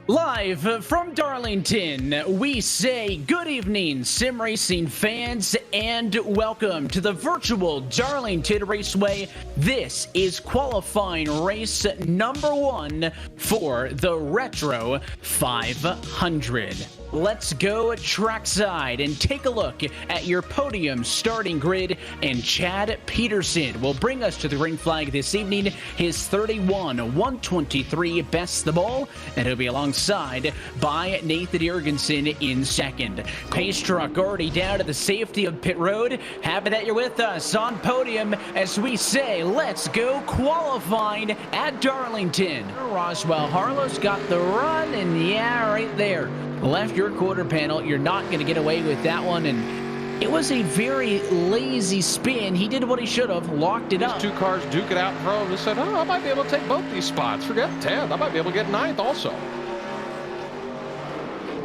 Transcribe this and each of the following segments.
Live from Darlington, we say good evening, sim racing fans, and welcome to the virtual Darlington Raceway. This is qualifying race number 1 for the Retro 500. Let's go trackside and take a look at your podium starting grid, and Chad Peterson will bring us to the green flag this evening, his 31-123 best of all, and he'll be alongside by Nathan Jurgensen in second. Pace truck already down to the safety of pit road. Happy that you're with us on Podium as we say, let's go qualifying at Darlington. Roswell Harlow's got the run, and yeah, right there. Left your quarter panel. You're not going to get away with that one, and it was a very lazy spin. He did what he should have, locked it up. Two cars duke it out in front of him and said, oh, I might be able to take both these spots. Forget 10th. I might be able to get 9th also.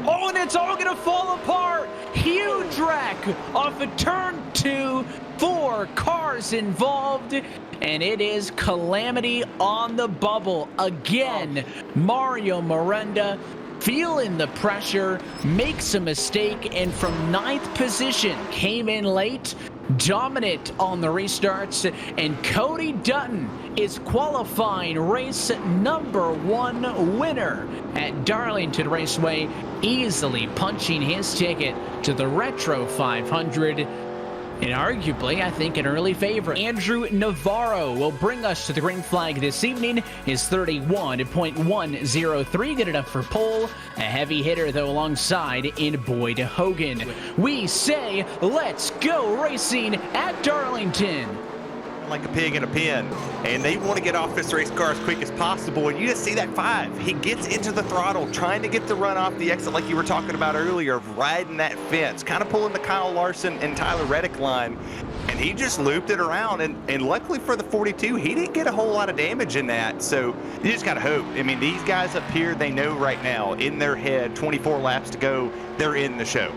Oh, and it's all going to fall apart. Huge wreck off of turn 2. 4 cars involved, and it is calamity on the bubble again. Mario Miranda feeling the pressure, makes a mistake, and from 9th position came in late, dominant on the restarts, and Cody Dutton is qualifying race number 1 winner at Darlington Raceway, easily punching his ticket to the Retro 500. And arguably, I think, an early favorite. Andrew Navarro will bring us to the green flag this evening. His 31.103, good enough for pole. A heavy hitter, though, alongside in Boyd Hogan. We say, let's go racing at Darlington. Like a pig in a pen, and they want to get off this race car as quick as possible, and you just see that 5. He gets into the throttle, trying to get the run off the exit like you were talking about earlier, of riding that fence, kind of pulling the Kyle Larson and Tyler Reddick line, and he just looped it around, and luckily for the 42, he didn't get a whole lot of damage in that, so you just gotta hope. I mean, these guys up here, they know right now, in their head, 24 laps to go, they're in the show.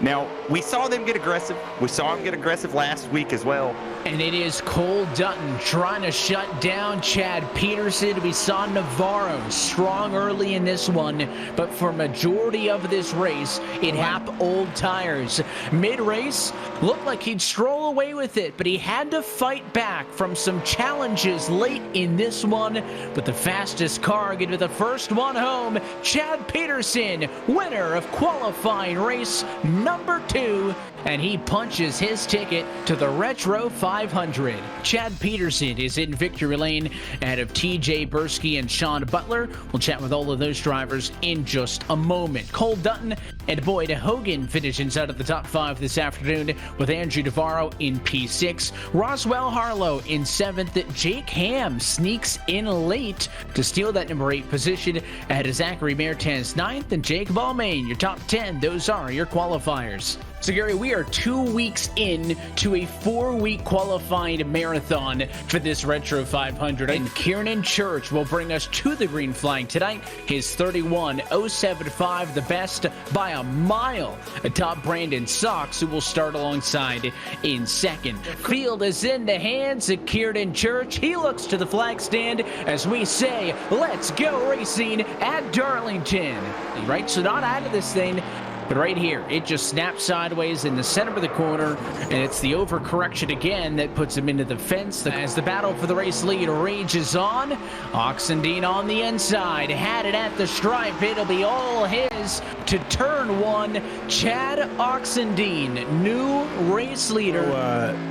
Now, we saw them get aggressive. We saw them get aggressive last week as well. And it is Cole Dutton trying to shut down Chad Peterson. We saw Navarro strong early in this one, but for majority of this race, it happened old tires. Mid-race, looked like he'd stroll away with it, but he had to fight back from some challenges late in this one. But the fastest car get to the first one home, Chad Peterson, winner of qualifying race number 2, and he punches his ticket to the Retro 500. Chad Peterson is in victory lane ahead of TJ Bursky and Sean Butler. We'll chat with all of those drivers in just a moment. Cole Dutton and Boyd Hogan finish inside of the top 5 this afternoon, with Andrew Navarro in P6. Roswell Harlow in 7th. Jake Ham sneaks in late to steal that number 8 position ahead of Zachary Mertens 9th, and Jake Balmain, your top 10. Those are your qualifiers. So Gary, we are 2 weeks in to a 4-week qualifying marathon for this Retro 500, and Kieran Church will bring us to the green flag tonight. His 31.075, the best by a mile atop Brandon Sox, who will start alongside in second. Field is in the hands of Kieran Church. He looks to the flag stand as we say, let's go racing at Darlington. Right, so not out of this thing, but right here, it just snaps sideways in the center of the corner, and it's the overcorrection again that puts him into the fence. As the battle for the race lead rages on, Oxendine on the inside, had it at the stripe. It'll be all his to turn 1. Chad Oxendine, new race leader.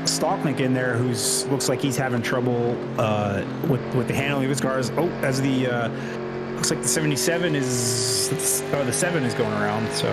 Stalknick in there, who's looks like he's having trouble with the handling of his cars. Oh, as the looks like the 77 is, the 7 is going around, so.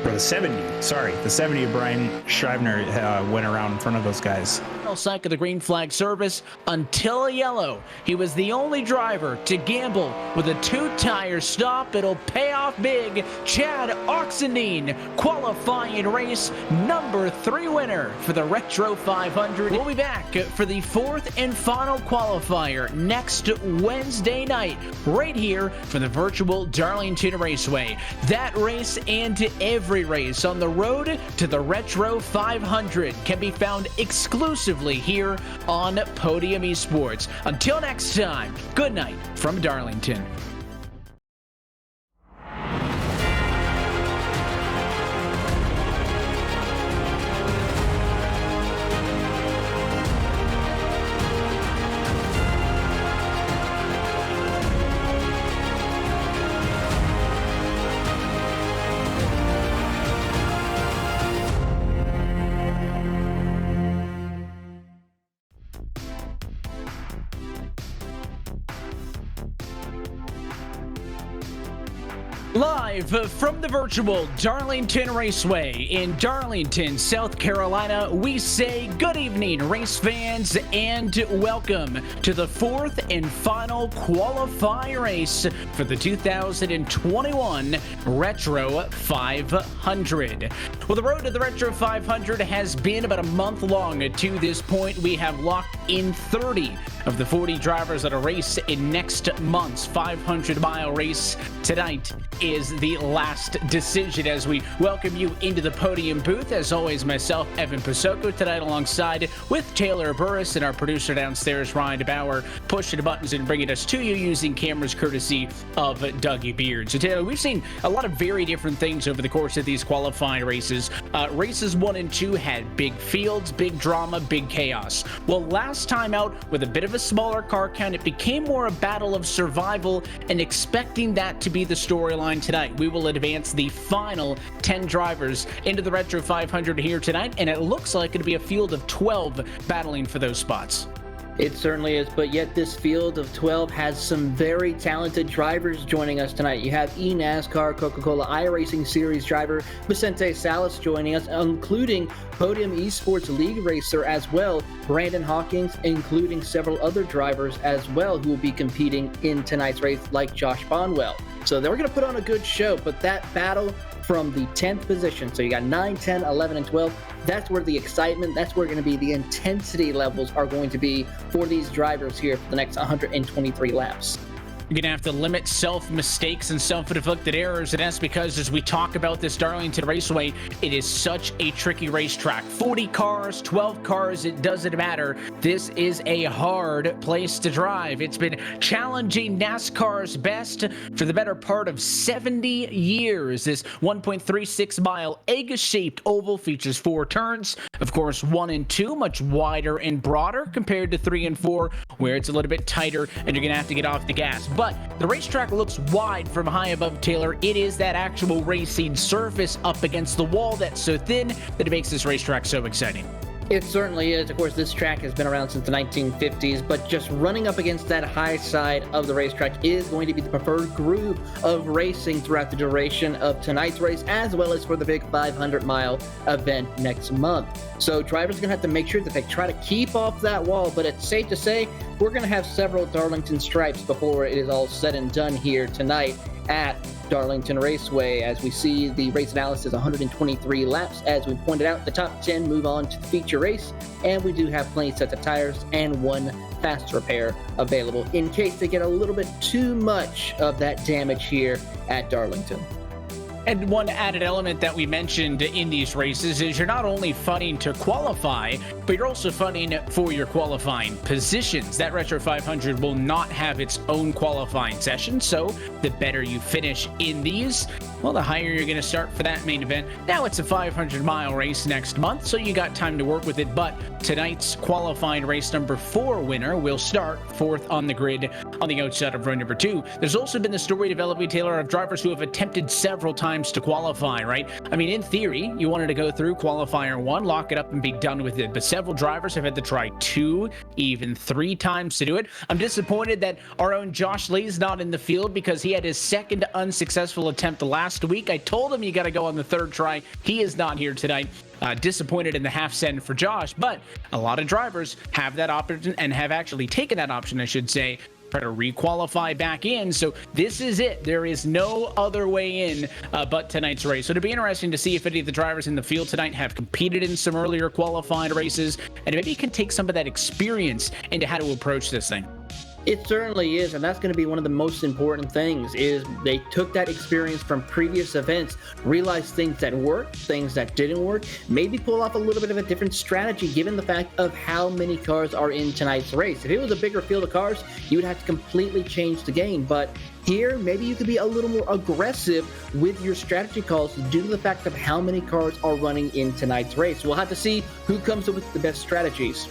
Or the 70, sorry. The 70 of Brian Schreibner went around in front of those guys. Cycle the green flag service until yellow. He was the only driver to gamble with a 2-tire stop. It'll pay off big. Chad Oxendine, qualifying race number 3 winner for the Retro 500. We'll be back for the 4th and final qualifier next Wednesday night, right here for the virtual Darlington Raceway. That race and every race on the road to the Retro 500 can be found exclusively here on Podium Esports. Until next time, good night from Darlington. Live from the virtual Darlington Raceway in Darlington, South Carolina, we say good evening, race fans, and welcome to the fourth and final qualifying race for the 2021 Retro 500. Well, the road to the Retro 500 has been about a month long. To this point, we have locked in 30 of the 40 drivers that are race in next month's 500-mile race. Tonight is the last decision as we welcome you into the Podium booth. As always, myself, Evan Pasoko, tonight alongside with Taylor Burris and our producer downstairs, Ryan DeBauer, pushing the buttons and bringing us to you using cameras courtesy of Dougie Beard. So Taylor, we've seen a lot of very different things over the course of these qualifying races. Races 1 and 2 had big fields, big drama, big chaos. Well, last time out, with a bit of a smaller car count, it became more a battle of survival, and expecting that to be the storyline tonight. We will advance the final 10 drivers into the Retro 500 here tonight, and it looks like it'll be a field of 12 battling for those spots. It certainly is, but yet this field of 12 has some very talented drivers joining us tonight. You have eNASCAR Coca-Cola iRacing Series driver Vicente Salas joining us, including Podium Esports League racer as well, Brandon Hawkins, including several other drivers as well who will be competing in tonight's race, like Josh Bonwell. So they're going to put on a good show, but that battle from the 10th position, so you got 9, 10, 11, and 12, that's where the excitement, that's where going to be the intensity levels are going to be for these drivers here for the next 123 laps. You're going to have to limit self-mistakes and self-inflicted errors, and that's because as we talk about this Darlington Raceway, it is such a tricky racetrack. 40 cars, 12 cars, it doesn't matter. This is a hard place to drive. It's been challenging NASCAR's best for the better part of 70 years. This 1.36-mile egg-shaped oval features 4 turns. Of course, 1 and 2, much wider and broader compared to 3 and 4, where it's a little bit tighter and you're going to have to get off the gas. But the racetrack looks wide from high above, Taylor. It is that actual racing surface up against the wall that's so thin that it makes this racetrack so exciting. It certainly is. Of course, this track has been around since the 1950s, but just running up against that high side of the racetrack is going to be the preferred groove of racing throughout the duration of tonight's race, as well as for the big 500-mile event next month. So drivers are going to have to make sure that they try to keep off that wall, but it's safe to say we're going to have several Darlington stripes before it is all said and done here tonight at Darlington Raceway. As we see the race analysis, 123 laps. As we pointed out, the top 10 move on to the feature race, and we do have plenty sets of tires and 1 fast repair available in case they get a little bit too much of that damage here at Darlington. And one added element that we mentioned in these races is you're not only fighting to qualify, but you're also fighting for your qualifying positions. That Retro 500 will not have its own qualifying session, so the better you finish in these, well, the higher you're going to start for that main event. Now it's a 500-mile race next month, so you got time to work with it, but tonight's qualifying race number 4 winner will start 4th on the grid on the outside of row number 2. There's also been the story developing, Taylor, of drivers who have attempted several times to qualify, right? I mean, in theory, you wanted to go through qualifier 1, lock it up, and be done with it, but several drivers have had to try 2, even 3 times to do it. I'm disappointed that our own Josh Lee's not in the field because he had his second unsuccessful attempt last week. I told him you got to go on the 3rd try. He is not here tonight. Disappointed in the half send for Josh, but a lot of drivers have that option and have actually taken that option, I should say, try to requalify back in. So this is it. There is no other way in but tonight's race. So it'll be interesting to see if any of the drivers in the field tonight have competed in some earlier qualifying races, and maybe you can take some of that experience into how to approach this thing. It certainly is, and that's going to be one of the most important things, is they took that experience from previous events, realized things that worked, things that didn't work, maybe pull off a little bit of a different strategy given the fact of how many cars are in tonight's race. If it was a bigger field of cars, you would have to completely change the game, but here, maybe you could be a little more aggressive with your strategy calls due to the fact of how many cars are running in tonight's race. We'll have to see who comes up with the best strategies.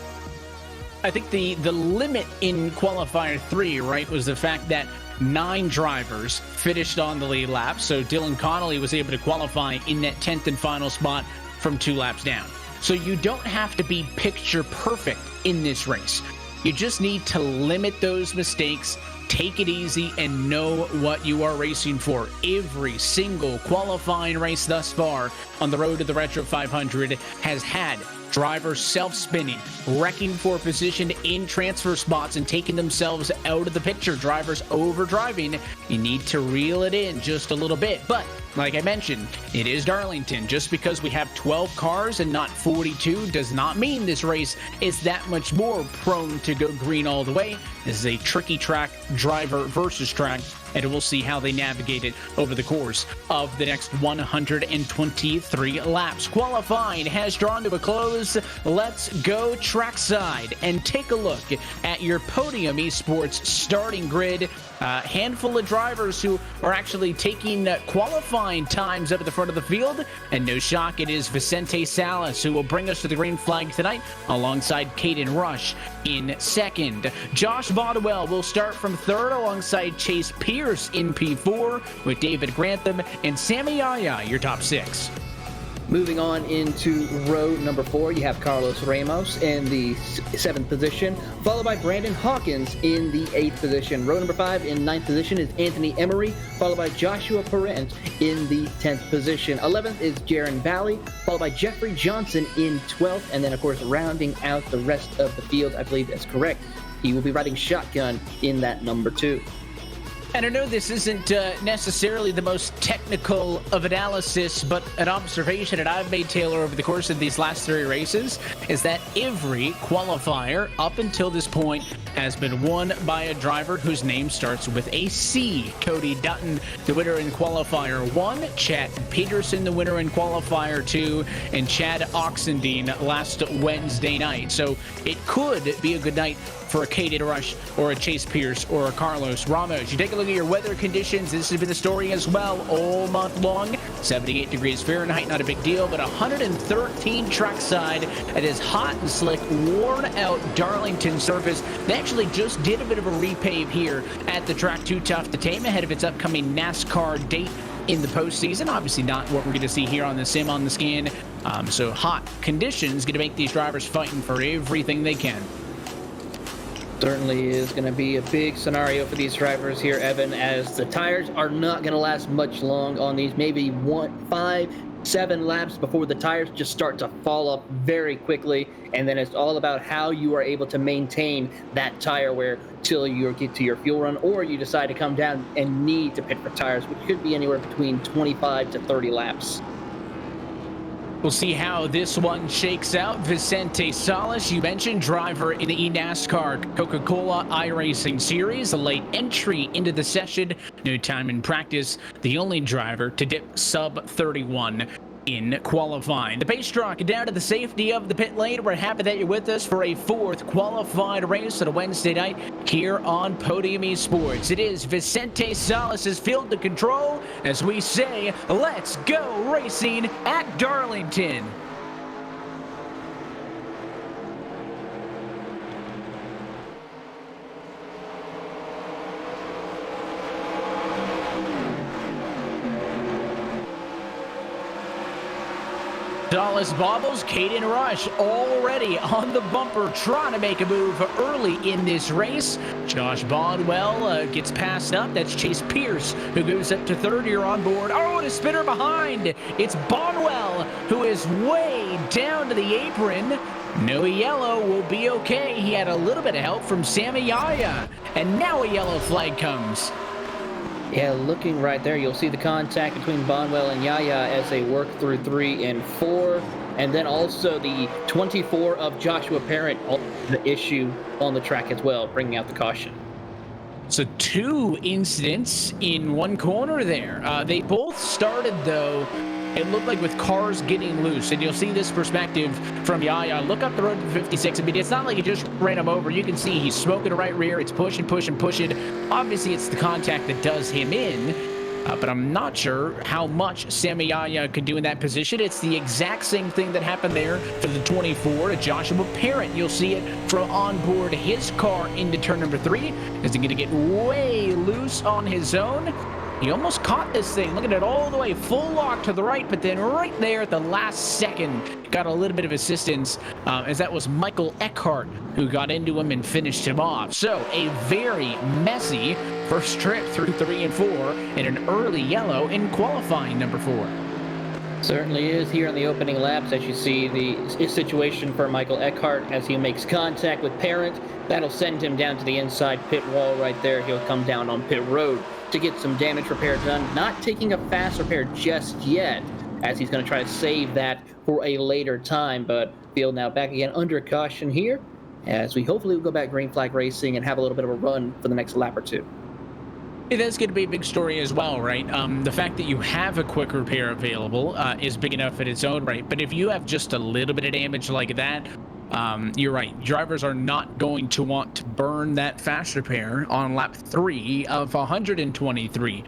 I think the limit in qualifier 3, right, was the fact that 9 drivers finished on the lead lap. So Dylan Connolly was able to qualify in that 10th and final spot from 2 laps down. So you don't have to be picture perfect in this race. You just need to limit those mistakes, take it easy and know what you are racing for. Every single qualifying race thus far on the road to the Retro 500 has had drivers self-spinning, wrecking for position in transfer spots and taking themselves out of the picture. Drivers overdriving. You need to reel it in just a little bit. But like I mentioned, it is Darlington. Just because we have 12 cars and not 42 does not mean this race is that much more prone to go green all the way. This is a tricky track, driver versus track, and we'll see how they navigate it over the course of the next 123 laps. Qualifying has drawn to a close. Let's go trackside and take a look at your Podium Esports starting grid. A handful of drivers who are actually taking qualifying times up at the front of the field. And no shock, it is Vicente Salas who will bring us to the green flag tonight alongside Caden Rush in second. Josh Bodwell will start from third alongside Chase Pierce in P4 with David Grantham and Sammy Yaya, your top six. Moving on into row number 4, you have Carlos Ramos in the 7th position, followed by Brandon Hawkins in the 8th position. Row number 5 in 9th position is Anthony Emery, followed by Joshua Parent in the 10th position. 11th is Jaron Valley, followed by Jeffrey Johnson in 12th, and then, of course, rounding out the rest of the field, I believe that's correct. He will be riding shotgun in that number 2. And I know this isn't necessarily the most technical of analysis, but an observation that I've made, Taylor, over the course of these last 3 races is that every qualifier up until this point has been won by a driver whose name starts with a C. Cody Dutton, the winner in qualifier 1, Chad Peterson, the winner in qualifier 2, and Chad Oxendine last Wednesday night. So it could be a good night for a Caden Rush or a Chase Pierce or a Carlos Ramos. You take a look at your weather conditions. This has been the story as well all month long. 78 degrees Fahrenheit, not a big deal, but 113 trackside. It is hot and slick, worn out Darlington surface. They actually just did a bit of a repave here at the track Too Tough to Tame ahead of its upcoming NASCAR date in the postseason. Obviously not what we're going to see here on the sim on the scan. So hot conditions going to make these drivers fighting for everything they can. Certainly is going to be a big scenario for these drivers here, Evan, as the tires are not going to last much long on these. Maybe 5, 7 laps before the tires just start to fall off very quickly, and then it's all about how you are able to maintain that tire wear till you get to your fuel run, or you decide to come down and need to pit for tires, which could be anywhere between 25 to 30 laps. We'll see how this one shakes out. Vicente Salas, you mentioned, driver in the eNASCAR Coca-Cola iRacing Series, a late entry into the session, no time in practice, the only driver to dip sub 31 in qualifying. The pace truck down to the safety of the pit lane. We're happy that you're with us for a 4th qualified race on a Wednesday night here on Podium Esports. It is Vicente Salas' field to control as we say, let's go racing at Darlington. Dallas Bobbles, Caden Rush already on the bumper, trying to make a move early in this race. Josh Bodwell gets passed up. That's Chase Pierce who goes up to 3rd here on board. Oh, and a spinner behind. It's Bodwell who is way down to the apron. No yellow, will be okay. He had a little bit of help from Sammy Yaya, and now a yellow flag comes. Yeah, looking right there, you'll see the contact between Bonwell and Yaya as they work through 3 and 4. And then also the 24 of Joshua Parent, the issue on the track as well, bringing out the caution. So 2 incidents in one corner there. They both started, though, it looked like with cars getting loose. And you'll see this perspective from Yaya. Look up the road to 56. I mean, it's not like he just ran him over. You can see he's smoking the right rear. It's pushing, pushing, pushing. Obviously, it's the contact that does him in. But I'm not sure how much Sammy Yaya could do in that position. It's the exact same thing that happened there for the 24 to Joshua Parent. You'll see it from on board his car into turn number 3. Is he going to get way loose on his own? He almost caught this thing. Look at it all the way full lock to the right, but then right there at the last second got a little bit of assistance as that was Michael Eckhart who got into him and finished him off. So a very messy first trip through 3 and 4 and an early yellow in qualifying number 4. Certainly is here in the opening laps, as you see the situation for Michael Eckhart as he makes contact with Parent. That'll send him down to the inside pit wall right there. He'll come down on pit road to get some damage repair done. Not taking a fast repair just yet, as he's going to try to save that for a later time. But field now back again under caution here, as we hopefully will go back green flag racing and have a little bit of a run for the next lap or two. That's going to be a big story as well, right? The fact that you have a quick repair available is big enough in its own right. But if you have just a little bit of damage like that, you're right. Drivers are not going to want to burn that fast repair on lap 3 of 123.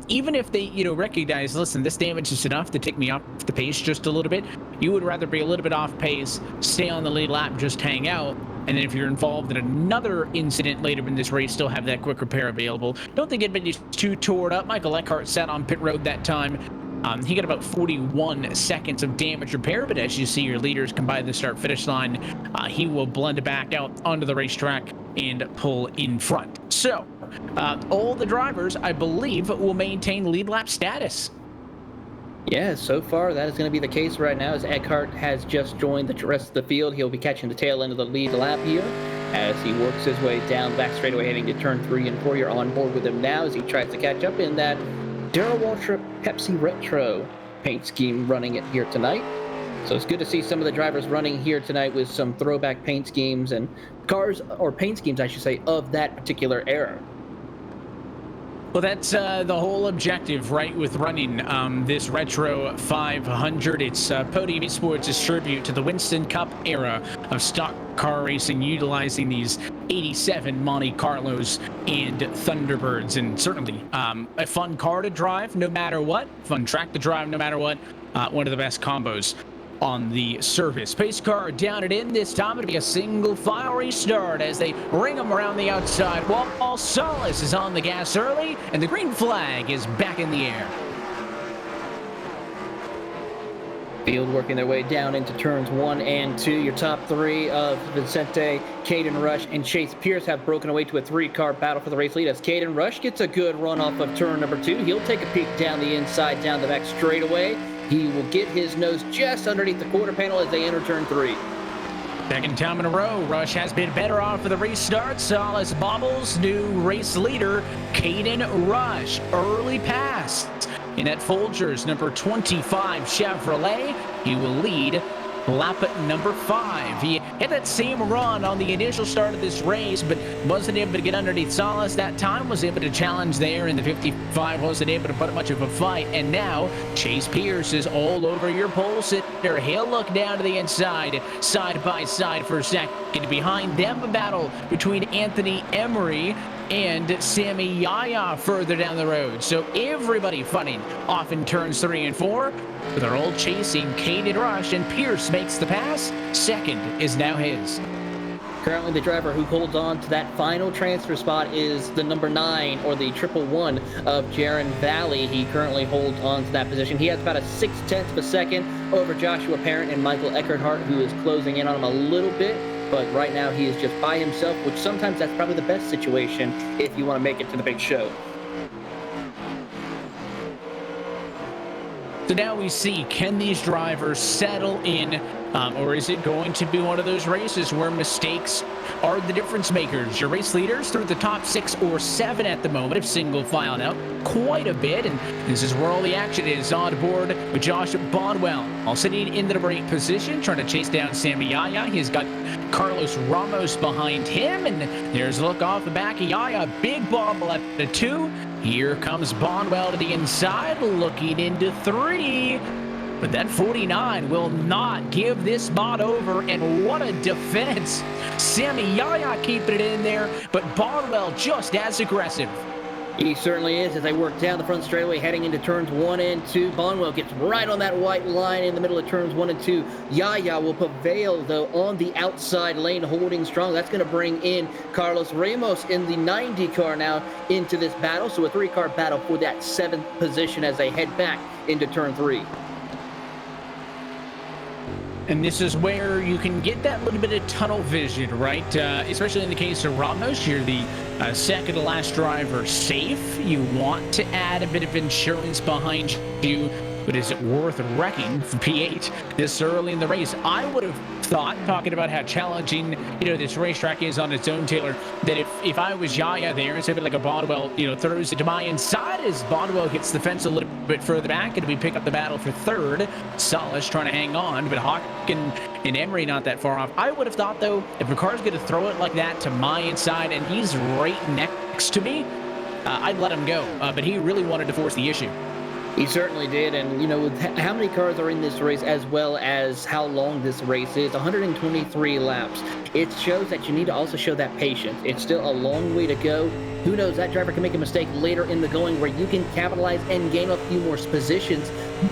Even if they, recognize, listen, this damage is enough to take me off the pace just a little bit, you would rather be a little bit off pace, stay on the lead lap, just hang out. And then if you're involved in another incident later in this race, still have that quick repair available. Don't think anybody's too tore up. Michael Eckhart sat on pit road that time. He got about 41 seconds of damage repair, but as you see your leaders come by the start-finish line, he will blend back out onto the racetrack and pull in front. So, all the drivers, I believe, will maintain lead lap status. Yeah, so far that is going to be the case right now, as Eckhart has just joined the rest of the field. He'll be catching the tail end of the lead lap here as he works his way down back straightaway heading to turn 3 and 4. You're on board with him now as he tries to catch up in that Darrell Waltrip Pepsi Retro paint scheme running it here tonight. So it's good to see some of the drivers running here tonight with some throwback paint schemes and cars, or paint schemes I should say, of that particular era. Well, that's the whole objective, right, with running this Retro 500. It's Podium Esports' tribute to the Winston Cup era of stock car racing, utilizing these 87 Monte Carlos and Thunderbirds. And certainly a fun car to drive no matter what, fun track to drive no matter what, one of the best combos on the surface. Pace car down and in. This time it'll be a single file restart as they ring them around the outside wall. Solis is on the gas early, and the green flag is back in the air. Field working their way down into turns 1 and 2. Your top 3 of Vicente, Caden Rush, and Chase Pierce have broken away to a 3-car battle for the race lead as Caden Rush gets a good run off of turn number 2. He'll take a peek down the inside, down the back straightaway. He will get his nose just underneath the quarter panel as they enter turn 3. Second time in a row, Rush has been better off for the restart. Solis bobbles, new race leader, Caden Rush. Early pass in that Folgers number 25 Chevrolet. He will lead lap number 5. He had that same run on the initial start of this race, but wasn't able to get underneath Solis that time, was able to challenge there in the 55, wasn't able to put much of a fight, and now Chase Pierce is all over your pole sitter. He'll look down to the inside, side by side for a second. Behind them, a battle between Anthony Emery and Sammy Yaya further down the road. So everybody fighting off in turns 3 and 4. They're all chasing Caden Rush, and Pierce makes the pass. Second is now his. Currently, the driver who holds on to that final transfer spot is the number 9, or the 111 of Jaron Valley. He currently holds on to that position. He has about a 0.6 of a second over Joshua Parent and Michael Eckhart, who is closing in on him a little bit. But right now, he is just by himself, which sometimes that's probably the best situation if you want to make it to the big show. So now we see, can these drivers settle in, or is it going to be one of those races where mistakes are the difference makers? Your race leaders through the top 6 or 7 at the moment have single filed out quite a bit, and this is where all the action is. On board with Josh Bonwell, all sitting in the brake position, trying to chase down Sammy Yaya. He's got Carlos Ramos behind him, and there's a look off the back of Yaya. Big bobble at the 2. Here comes Bonwell to the inside, looking into 3. But that 49 will not give this spot over, and what a defense. Sammy Yaya keeping it in there, but Bonwell just as aggressive. He certainly is as they work down the front straightaway heading into turns 1 and 2. Bonwell gets right on that white line in the middle of turns 1 and 2. Yaya will prevail, though, on the outside lane, holding strong. That's going to bring in Carlos Ramos in the 90 car now into this battle. So a 3-car battle for that 7th position as they head back into turn 3. And this is where you can get that little bit of tunnel vision, right? Especially in the case of Ramos, you're the second to last driver safe. You want to add a bit of insurance behind you, but is it worth wrecking for P8 this early in the race? I would have thought, talking about how challenging, this racetrack is on its own, Taylor, that if I was Yaya there, instead of like a Bondwell, throws it to my inside as Bondwell gets the fence a little bit further back, and we pick up the battle for third. Salas trying to hang on, but Hawk and Emery not that far off. I would have thought, though, if Ricard's going to throw it like that to my inside, and he's right next to me, I'd let him go. But he really wanted to force the issue. He certainly did, and with how many cars are in this race as well as how long this race is, 123 laps, it shows that you need to also show that patience. It's still a long way to go. Who knows, that driver can make a mistake later in the going where you can capitalize and gain a few more positions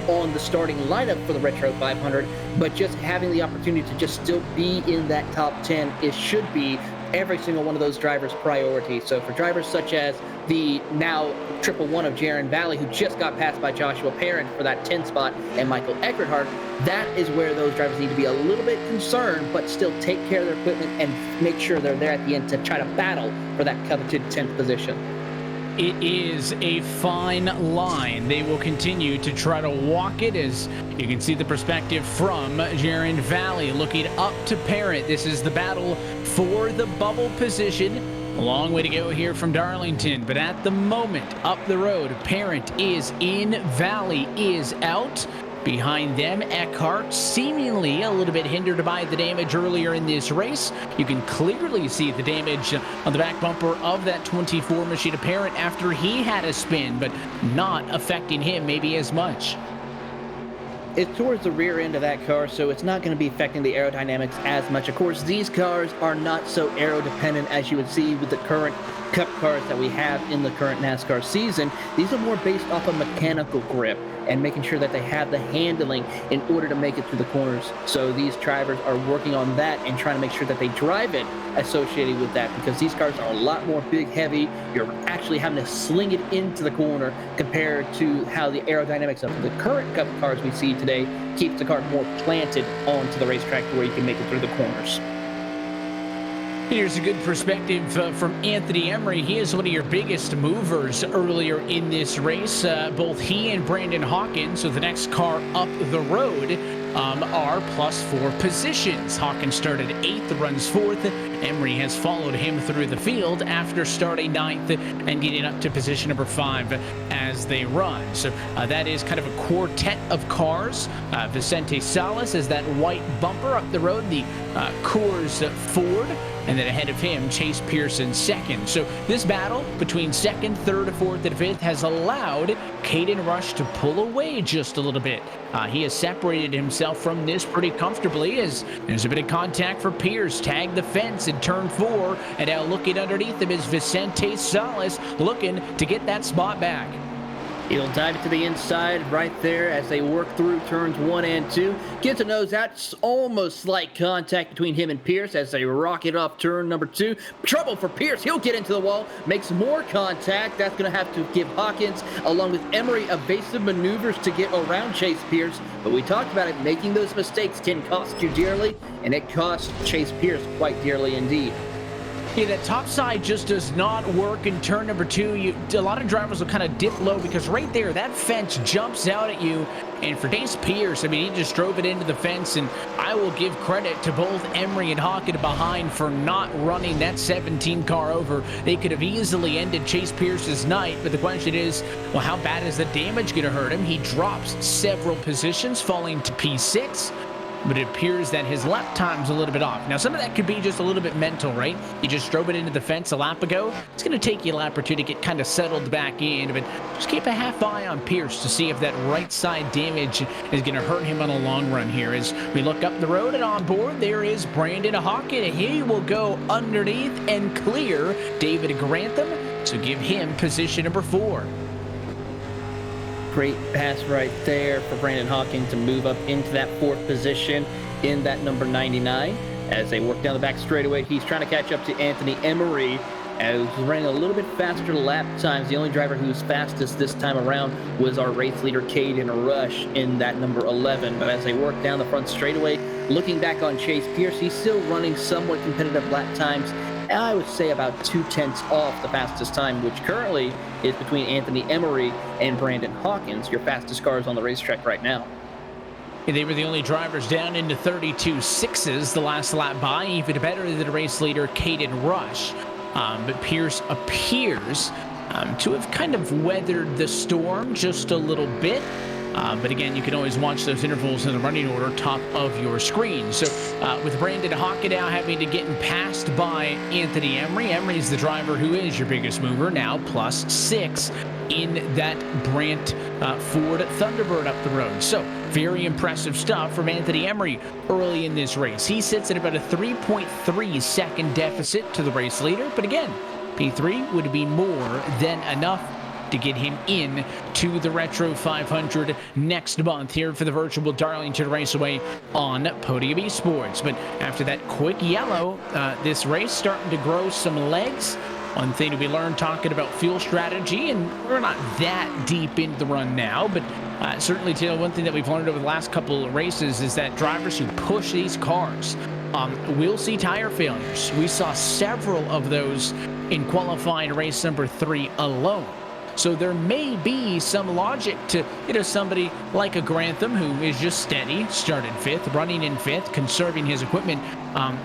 on the starting lineup for the Retro 500, but just having the opportunity to just still be in that top 10, it should be every single one of those drivers' priority. So for drivers such as the now 111 of Jaron Valley, who just got passed by Joshua Parent for that 10th spot, and Michael Eckerhart, that is where those drivers need to be a little bit concerned, but still take care of their equipment and make sure they're there at the end to try to battle for that coveted 10th position. It is a fine line. They will continue to try to walk it, as you can see the perspective from Jaron Valley looking up to Parent. This is the battle for the bubble position. A long way to go here from Darlington, but at the moment, up the road, Parent is in, Valley is out. Behind them, Eckhart seemingly a little bit hindered by the damage earlier in this race. You can clearly see the damage on the back bumper of that 24 machine apparent after he had a spin, but not affecting him maybe as much. It's towards the rear end of that car, so it's not going to be affecting the aerodynamics as much. Of course, these cars are not so aero dependent as you would see with the current Cup cars that we have in the current NASCAR season. These are more based off of mechanical grip and making sure that they have the handling in order to make it through the corners. So these drivers are working on that and trying to make sure that they drive it associated with that, because these cars are a lot more big, heavy. You're actually having to sling it into the corner compared to how the aerodynamics of the current Cup cars we see today keeps the car more planted onto the racetrack where you can make it through the corners. Here's a good perspective from Anthony Emery. He is one of your biggest movers earlier in this race. Both he and Brandon Hawkins, so the next car up the road, are +4 positions. Hawkins started 8th, runs 4th. Emery has followed him through the field after starting 9th and getting up to position number 5 as they run. So that is kind of a quartet of cars. Vicente Salas is that white bumper up the road, the Coors Ford. And then ahead of him, Chase Pearson second. So this battle between second, third, fourth, and fifth has allowed Caden Rush to pull away just a little bit. He has separated himself from this pretty comfortably as there's a bit of contact for Pierce. Tagged the fence in turn 4, and now looking underneath him is Vicente Salas looking to get that spot back. He'll dive it to the inside right there as they work through turns 1 and 2. Gets a nose out. It's almost slight contact between him and Pierce as they rocket off turn number 2. Trouble for Pierce. He'll get into the wall. Makes more contact. That's going to have to give Hawkins, along with Emery, evasive maneuvers to get around Chase Pierce. But we talked about it. Making those mistakes can cost you dearly, and it cost Chase Pierce quite dearly indeed. Yeah, that top side just does not work in turn number 2. A lot of drivers will kind of dip low because right there, that fence jumps out at you. And for Chase Pierce, I mean, he just drove it into the fence, and I will give credit to both Emery and Hawkins behind for not running that 17 car over. They could have easily ended Chase Pierce's night, but the question is, well, how bad is the damage going to hurt him? He drops several positions, falling to P6. But it appears that his lap time's a little bit off. Now, some of that could be just a little bit mental, right? You just drove it into the fence a lap ago. It's going to take you a lap or two to get kind of settled back in. But just keep a half eye on Pierce to see if that right side damage is going to hurt him on a long run here. As we look up the road and on board, there is Brandon Hawkins. He will go underneath and clear David Grantham. So give him position number 4. Great pass right there for Brandon Hawkins to move up into that 4th position in that number 99. As they work down the back straightaway, he's trying to catch up to Anthony Emery, as he's running a little bit faster lap times. The only driver who's fastest this time around was our race leader, Caden Rush, in that number 11. But as they work down the front straightaway, looking back on Chase Pierce, he's still running somewhat competitive lap times. I would say about 2/10 off the fastest time, which currently is between Anthony Emery and Brandon Hawkins, your fastest cars on the racetrack right now. They were the only drivers down into 32.6s the last lap by, even better than the race leader, Caden Rush. But Pierce appears to have kind of weathered the storm just a little bit. But again, you can always watch those intervals in the running order top of your screen. So with Brandon Hawkins now having to get passed by Anthony Emery. Emery's the driver who is your biggest mover now, +6 in that Brandt Ford Thunderbird up the road. So very impressive stuff from Anthony Emery early in this race. He sits at about a 3.3 second deficit to the race leader. But again, P3 would be more than enough to get him in to the Retro 500 next month here for the virtual Darlington Raceway on Podium Esports. But after that quick yellow, this race starting to grow some legs. One thing to be learned talking about fuel strategy, and we're not that deep into the run now, but certainly, Taylor, one thing that we've learned over the last couple of races is that drivers who push these cars will see tire failures. We saw several of those in qualifying race number 3 alone. So there may be some logic to, somebody like a Grantham who is just steady, started 5th, running in 5th, conserving his equipment.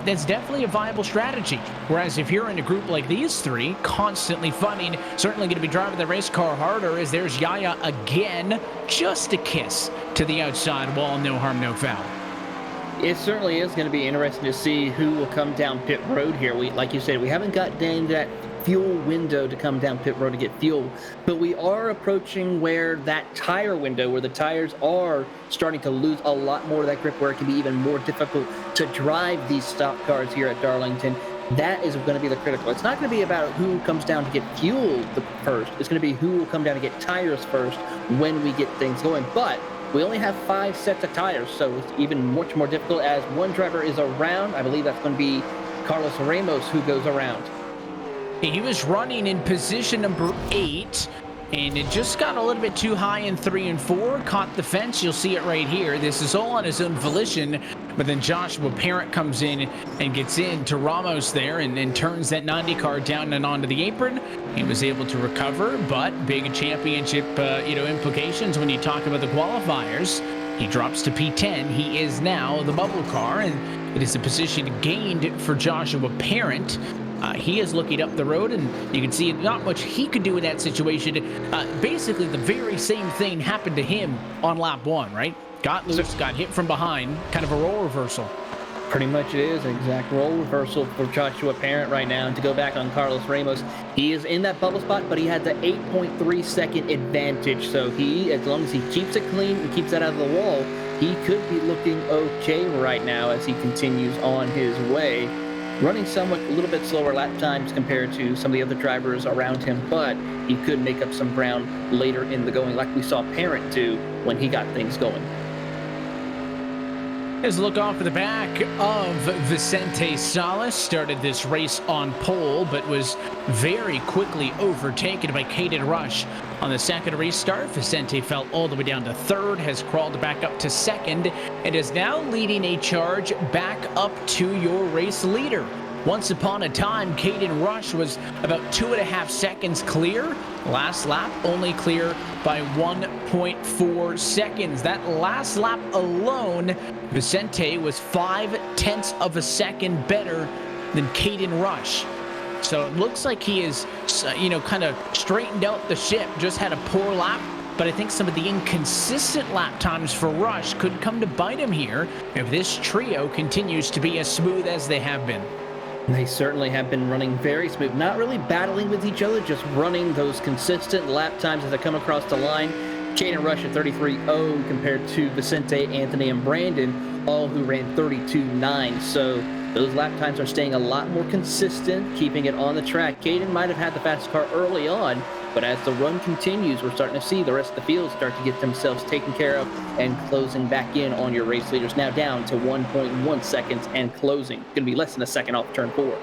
That's definitely a viable strategy. Whereas if you're in a group like these 3, constantly fighting, certainly going to be driving the race car harder, as there's Yaya again, just a kiss to the outside wall, no harm, no foul. It certainly is going to be interesting to see who will come down pit road here. Like you said, we haven't got down that fuel window to come down pit road to get fuel, but we are approaching where that tire window, where the tires are starting to lose a lot more of that grip, where it can be even more difficult to drive these stock cars here at Darlington. That is going to be the critical. It's not going to be about who comes down to get fuel first. It's going to be who will come down to get tires first when we get things going. But we only have 5 sets of tires, so it's even much more difficult as one driver is around. I believe that's going to be Carlos Ramos who goes around. He was running in position number 8, and it just got a little bit too high in 3 and 4, caught the fence. You'll see it right here. This is all on his own volition, but then Joshua Parent comes in and gets into Ramos there and turns that 90 car down and onto the apron. He was able to recover, but big championship, implications when you talk about the qualifiers. He drops to P10. He is now the bubble car, and it is a position gained for Joshua Parent. He is looking up the road, and you can see not much he could do in that situation. Basically, the very same thing happened to him on lap 1, right? Got loose, got hit from behind, kind of a role reversal. Pretty much it is an exact role reversal for Joshua Parent right now. And to go back on Carlos Ramos, he is in that bubble spot, but he had the 8.3 second advantage. So he, as long as he keeps it clean and keeps that out of the wall, he could be looking okay right now as he continues on his way. Running somewhat a little bit slower lap times compared to some of the other drivers around him, but he could make up some ground later in the going, like we saw Parent do when he got things going. As a look off of the back of Vicente Salas, started this race on pole, but was very quickly overtaken by Caden Rush. On the second restart, Vicente fell all the way down to 3rd, has crawled back up to 2nd, and is now leading a charge back up to your race leader. Once upon a time, Caden Rush was about 2.5 seconds clear. Last lap, only clear by 1.4 seconds. That last lap alone, Vicente was 0.5 of a second better than Caden Rush. So it looks like he is, kind of straightened out the ship, just had a poor lap. But I think some of the inconsistent lap times for Rush could come to bite him here if this trio continues to be as smooth as they have been. They certainly have been running very smooth, not really battling with each other, just running those consistent lap times as they come across the line. Caden Rush at 33.0 compared to Vicente, Anthony, and Brandon, all who ran 32.9. So Those lap times are staying a lot more consistent, keeping it on the track. Caden might have had the fastest car early on, but as the run continues, we're starting to see the rest of the field start to get themselves taken care of and closing back in on your race leaders. Now down to 1.1 seconds and closing. Going to be less than a second off turn 4.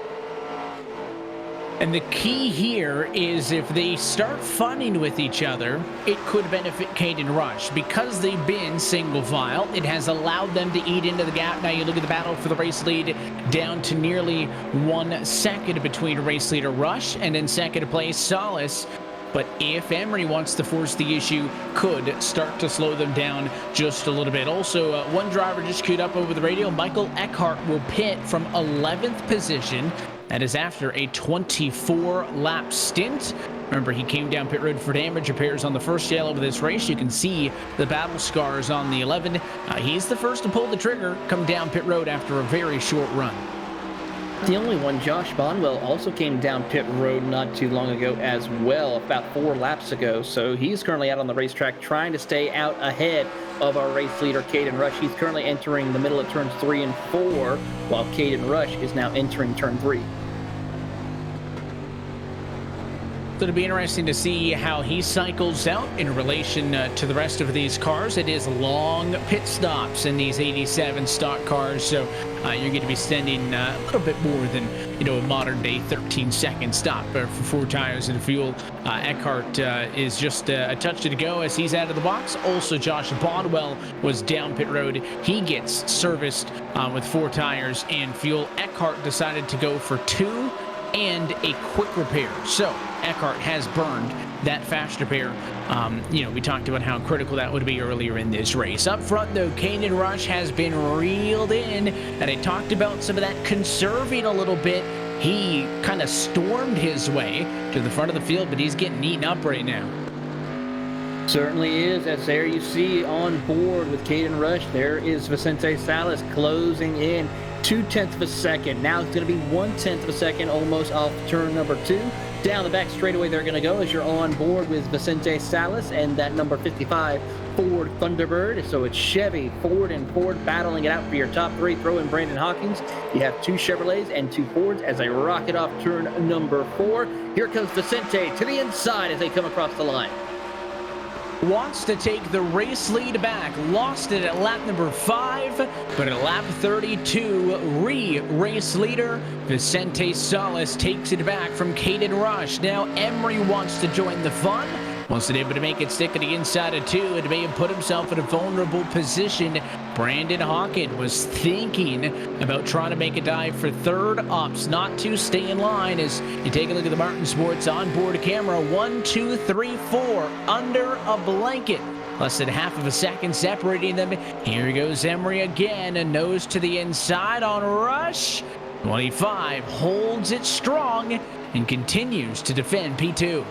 And the key here is if they start funning with each other, it could benefit Caden Rush. Because they've been single file, it has allowed them to eat into the gap. Now you look at the battle for the race lead, down to nearly 1 second between race leader Rush and in second place Solace. But if Emery wants to force the issue, could start to slow them down just a little bit. Also, one driver just queued up over the radio. Michael Eckhart will pit from 11th position. That is after a 24-lap stint. Remember, he came down pit road for damage repairs on the first yellow of this race. You can see the battle scars on the 11. He's the first to pull the trigger, come down pit road after a very short run. The only one, Josh Bonwell, also came down pit road not too long ago as well, about 4 laps ago. So he's currently out on the racetrack trying to stay out ahead of our race leader, Caden Rush. He's currently entering the middle of turns 3 and 4, while Caden Rush is now entering turn 3. So it'll be interesting to see how he cycles out in relation to the rest of these cars. It is long pit stops in these 87 stock cars, so you're going to be spending a little bit more than a modern day 13-second stop for 4 tires and fuel. Eckhart is just a touch to go as he's out of the box. Also, Josh Bodwell was down pit road. He gets serviced with 4 tires and fuel. Eckhart decided to go for 2 and a quick repair. So Eckhart has burned that fast repair. We talked about how critical that would be earlier in this race. Up front, though, Caden Rush has been reeled in, and I talked about some of that conserving a little bit. He kind of stormed his way to the front of the field, but he's getting eaten up right now. Certainly is, as there you see on board with Caden Rush, there is Vicente Salas closing in 0.2 of a second. Now it's going to be 0.1 of a second almost off turn number 2. Down the back straightaway they're going to go as you're on board with Vicente Salas and that number 55 Ford Thunderbird. So it's Chevy, Ford, and Ford battling it out for your top 3. Throw in Brandon Hawkins. You have 2 Chevrolets and 2 Fords as they rocket off turn number 4. Here comes Vicente to the inside as they come across the line. Wants to take the race lead back. Lost it at lap number 5, but at lap 32, race leader Vicente Salas takes it back from Caden Rush. Now Emery wants to join the fun. Wasn't able to make it stick to the inside of 2 and may have put himself in a vulnerable position. Brandon Hawkins was thinking about trying to make a dive for 3rd. Opts not to stay in line as you take a look at the Martin Sports onboard camera. 1, 2, 3, 4 under a blanket. Less than half of a second separating them. Here goes Emery again. A nose to the inside on Rush. 25 holds it strong and continues to defend P2.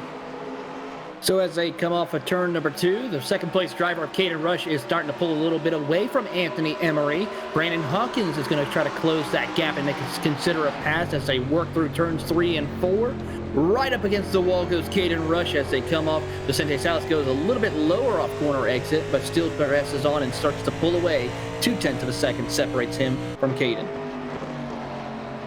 So as they come off of turn number 2, the second place driver of Caden Rush is starting to pull a little bit away from Anthony Emery. Brandon Hawkins is going to try to close that gap and consider a pass as they work through turns 3 and 4. Right up against the wall goes Caden Rush as they come off. Vicente Salas goes a little bit lower off corner exit, but still presses on and starts to pull away. 0.2 of a second separates him from Caden.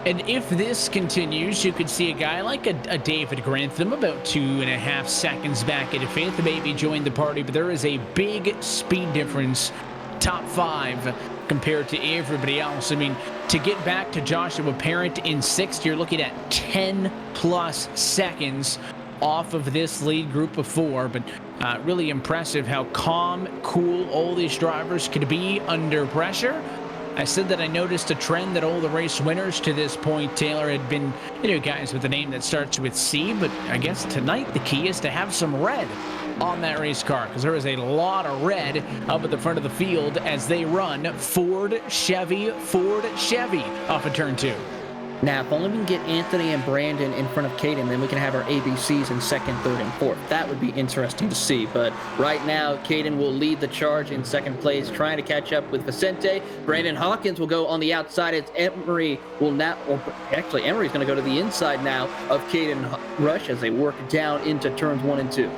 And if this continues, you could see a guy like a David Grantham about 2.5 seconds back at 5th, maybe join the party, but there is a big speed difference, top 5 compared to everybody else. I mean, to get back to Joshua Parent in 6th, you're looking at 10 plus seconds off of this lead group of 4, but really impressive how calm, cool all these drivers could be under pressure. I said that I noticed a trend that all the race winners to this point, Taylor, had been, guys with a name that starts with C, but I guess tonight the key is to have some red on that race car because there is a lot of red up at the front of the field as they run Ford, Chevy off of turn 2. Now, if only we can get Anthony and Brandon in front of Caden, then we can have our ABCs in 2nd, 3rd, and 4th. That would be interesting to see. But right now, Caden will lead the charge in 2nd place, trying to catch up with Vicente. Brandon Hawkins will go on the outside as Emery will now, or actually, Emery's going to go to the inside now of Caden Rush as they work down into turns 1 and 2.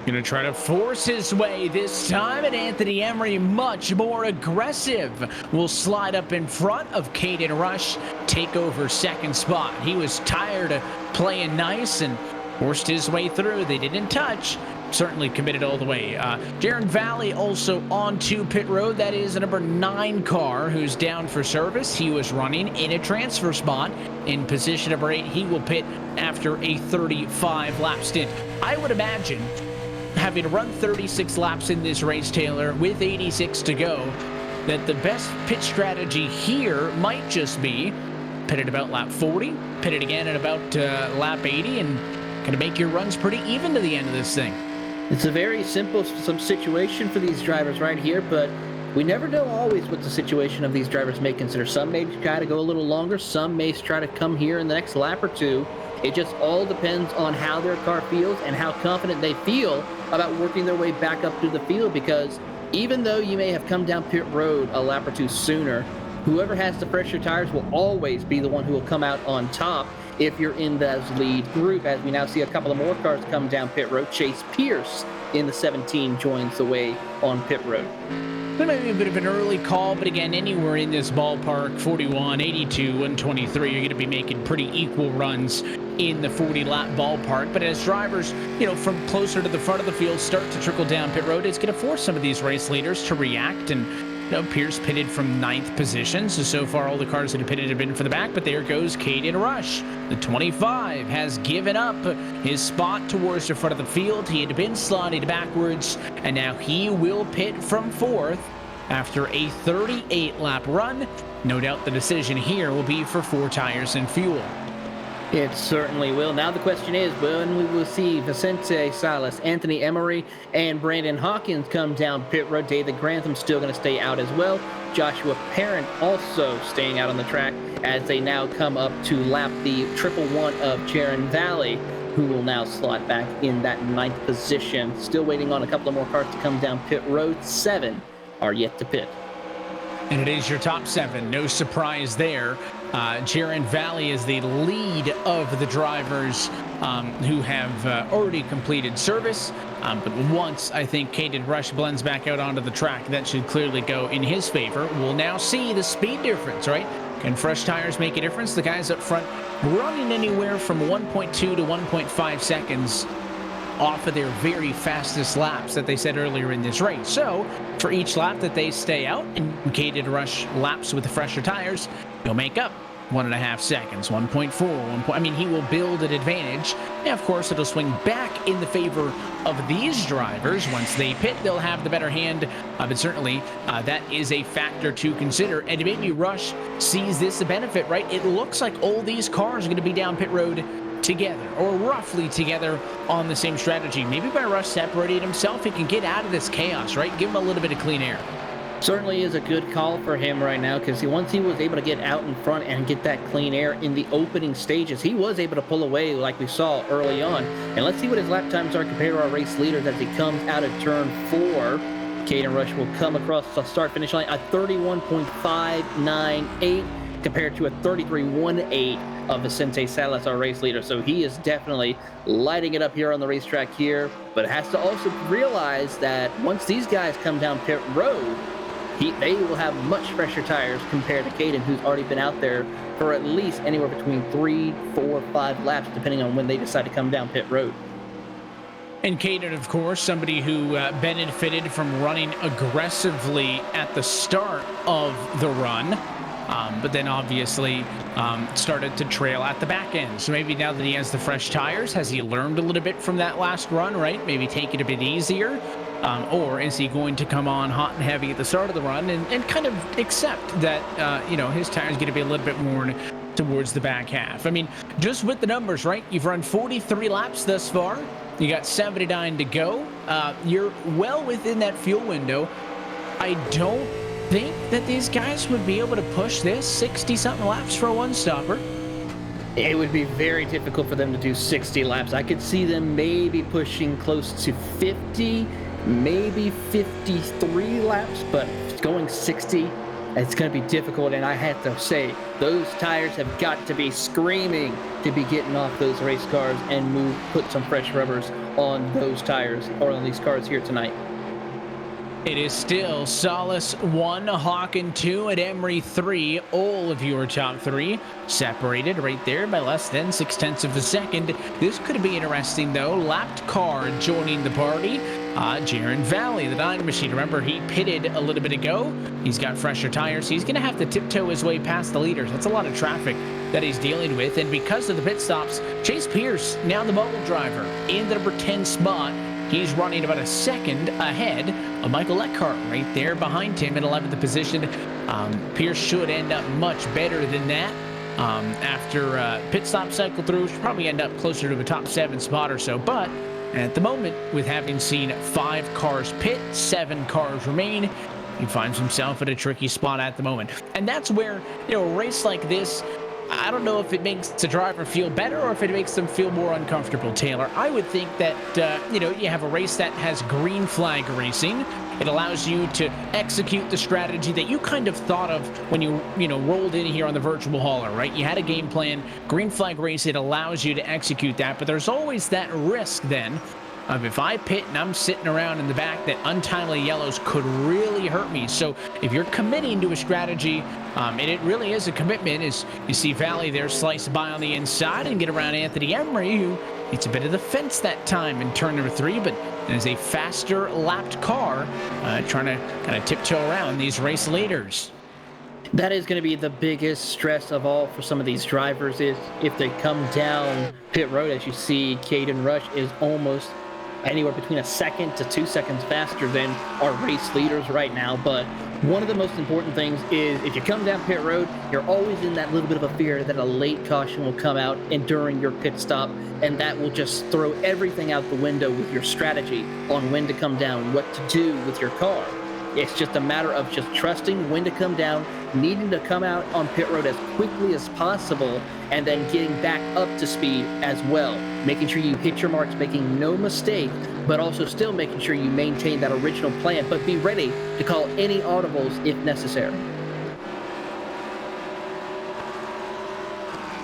Gonna try to force his way this time, and Anthony Emery, much more aggressive, will slide up in front of Caden Rush, take over second spot. He was tired of playing nice and forced his way through. They didn't touch. Certainly committed all the way. Jaron Valley also onto pit road. That is a number 9 car who's down for service. He was running in a transfer spot in position number 8. He will pit after a 35 lap stint. I would imagine, having run 36 laps in this race, Taylor, with 86 to go, that the best pit strategy here might just be pit at about lap 40, pit it again at about lap 80, and gonna make your runs pretty even to the end of this thing. It's a very simple situation for these drivers right here, but we never know always what the situation of these drivers may consider. Some may try to go a little longer, some may try to come here in the next lap or two. It just all depends on how their car feels and how confident they feel about working their way back up through the field, because even though you may have come down pit road a lap or two sooner, whoever has the fresher tires will always be the one who will come out on top if you're in the lead group. As we now see a couple of more cars come down pit road. Chase Pierce in the 17 joins the way on pit road. That may be a bit of an early call, but again, anywhere in this ballpark, 41, 82, 123, you're going to be making pretty equal runs in the 40-lap ballpark. But as drivers, from closer to the front of the field start to trickle down pit road, it's going to force some of these race leaders to react. And Pierce pitted from 9th position, so far all the cars that have pitted have been for the back, but there goes Caden Rush. The 25 has given up his spot towards the front of the field. He had been slotted backwards, and now he will pit from 4th after a 38-lap run. No doubt the decision here will be for 4 tires and fuel. It certainly will. Now the question is, when we will see Vicente Salas, Anthony Emery, and Brandon Hawkins come down pit road. David Grantham still going to stay out as well. Joshua Parent also staying out on the track as they now come up to lap the 111 of Jaron Valley, who will now slot back in that 9th position. Still waiting on a couple of more cars to come down pit road. 7 are yet to pit. And it is your top 7. No surprise there. Jaron Valley is the lead of the drivers who have already completed service. But once I think Caden Rush blends back out onto the track, that should clearly go in his favor. We'll now see the speed difference, right? Can fresh tires make a difference? The guys up front running anywhere from 1.2 to 1.5 seconds off of their very fastest laps that they said earlier in this race. So for each lap that they stay out and Caden Rush laps with the fresher tires, he'll make up 1.5 seconds, 1.4, I mean, he will build an advantage. And of course, it'll swing back in the favor of these drivers. Once they pit, they'll have the better hand. But certainly, that is a factor to consider. And maybe Rush sees this a benefit, right? It looks like all these cars are going to be down pit road together, or roughly together on the same strategy. Maybe by Rush separating himself, he can get out of this chaos, right? Give him a little bit of clean air. Certainly is a good call for him right now, because once he was able to get out in front and get that clean air in the opening stages, he was able to pull away like we saw early on. And let's see what his lap times are compared to our race leaders as he comes out of turn 4. Caden Rush will come across the start-finish line at 31.598 compared to a 33.18 of Vicente Salas, our race leader. So he is definitely lighting it up here on the racetrack here, but has to also realize that once these guys come down pit road, they will have much fresher tires compared to Caden, who's already been out there for at least anywhere between 3, 4, 5 laps, depending on when they decide to come down pit road. And Caden, of course, somebody who benefited from running aggressively at the start of the run, but then obviously started to trail at the back end. So maybe now that he has the fresh tires, has he learned a little bit from that last run, right? Maybe take it a bit easier? Or is he going to come on hot and heavy at the start of the run and kind of accept that, his tire's going to be a little bit worn towards the back half? I mean, just with the numbers, right? You've run 43 laps thus far. You got 79 to go. You're well within that fuel window. I don't think that these guys would be able to push this 60-something laps for a one-stopper. It would be very difficult for them to do 60 laps. I could see them maybe pushing close to 50, maybe 53 laps, but going 60, it's going to be difficult. And I have to say, those tires have got to be screaming to be getting off those race cars and put some fresh rubbers on those tires or on these cars here tonight. It is still Solace 1, Hawken 2, and Emery 3. All of your top 3 separated right there by less than 0.6 of a second. This could be interesting, though. Lapped car joining the party. Jaron Valley, the Dyna Machine. Remember, he pitted a little bit ago. He's got fresher tires. He's going to have to tiptoe his way past the leaders. That's a lot of traffic that he's dealing with. And because of the pit stops, Chase Pierce, now the mobile driver, in the number 10 spot. He's running about a second ahead of Michael Eckhart right there behind him in 11th position. Pierce should end up much better than that. After pit stop cycle through, should probably end up closer to a top 7 spot or so. But at the moment, with having seen 5 cars pit, 7 cars remain, he finds himself at a tricky spot at the moment. And that's where, a race like this, I don't know if it makes the driver feel better or if it makes them feel more uncomfortable, Taylor. I would think that, you have a race that has green flag racing. It allows you to execute the strategy that you kind of thought of when you rolled in here on the virtual hauler, right? You had a game plan. Green flag race, it allows you to execute that. But there's always that risk then of if I pit and I'm sitting around in the back, that untimely yellows could really hurt me. So if you're committing to a strategy, and it really is a commitment, as you see Valley there slice by on the inside and get around Anthony Emery, who hits a bit of the fence that time in turn number 3, but is a faster lapped car trying to kind of tiptoe around these race leaders. That is going to be the biggest stress of all for some of these drivers, is if they come down pit road. As you see, Caden Rush is almost anywhere between 1 second to 2 seconds faster than our race leaders right now. But one of the most important things is if you come down pit road, you're always in that little bit of a fear that a late caution will come out and during your pit stop, and that will just throw everything out the window with your strategy on when to come down, what to do with your car. It's just a matter of just trusting when to come down, needing to come out on pit road as quickly as possible, and then getting back up to speed as well. Making sure you hit your marks, making no mistake, but also still making sure you maintain that original plan, but be ready to call any audibles if necessary.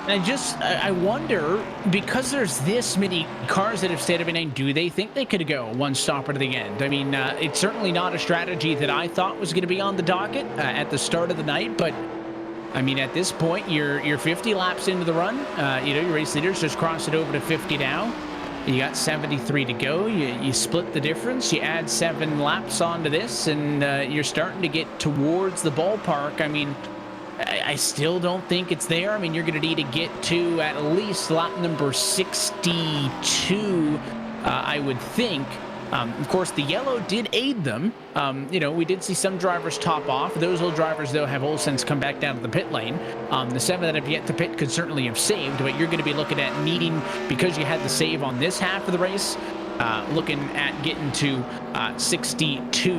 I wonder, because there's this many cars that have stayed at behind, do they think they could go one stopper to the end? I mean, it's certainly not a strategy that I thought was going to be on the docket at the start of the night, but I mean, at this point, you're 50 laps into the run. Your race leaders just crossed it over to 50 now. You got 73 to go. You split the difference. You add 7 laps onto this, and you're starting to get towards the ballpark. I mean, I still don't think it's there. I mean, you're going to need to get to at least lap number 62, I would think. Of course, the yellow did aid them. We did see some drivers top off. Those old drivers, though, have all since come back down to the pit lane. The 7 that have yet to pit could certainly have saved, but you're going to be looking at needing, because you had the save on this half of the race, looking at getting to 62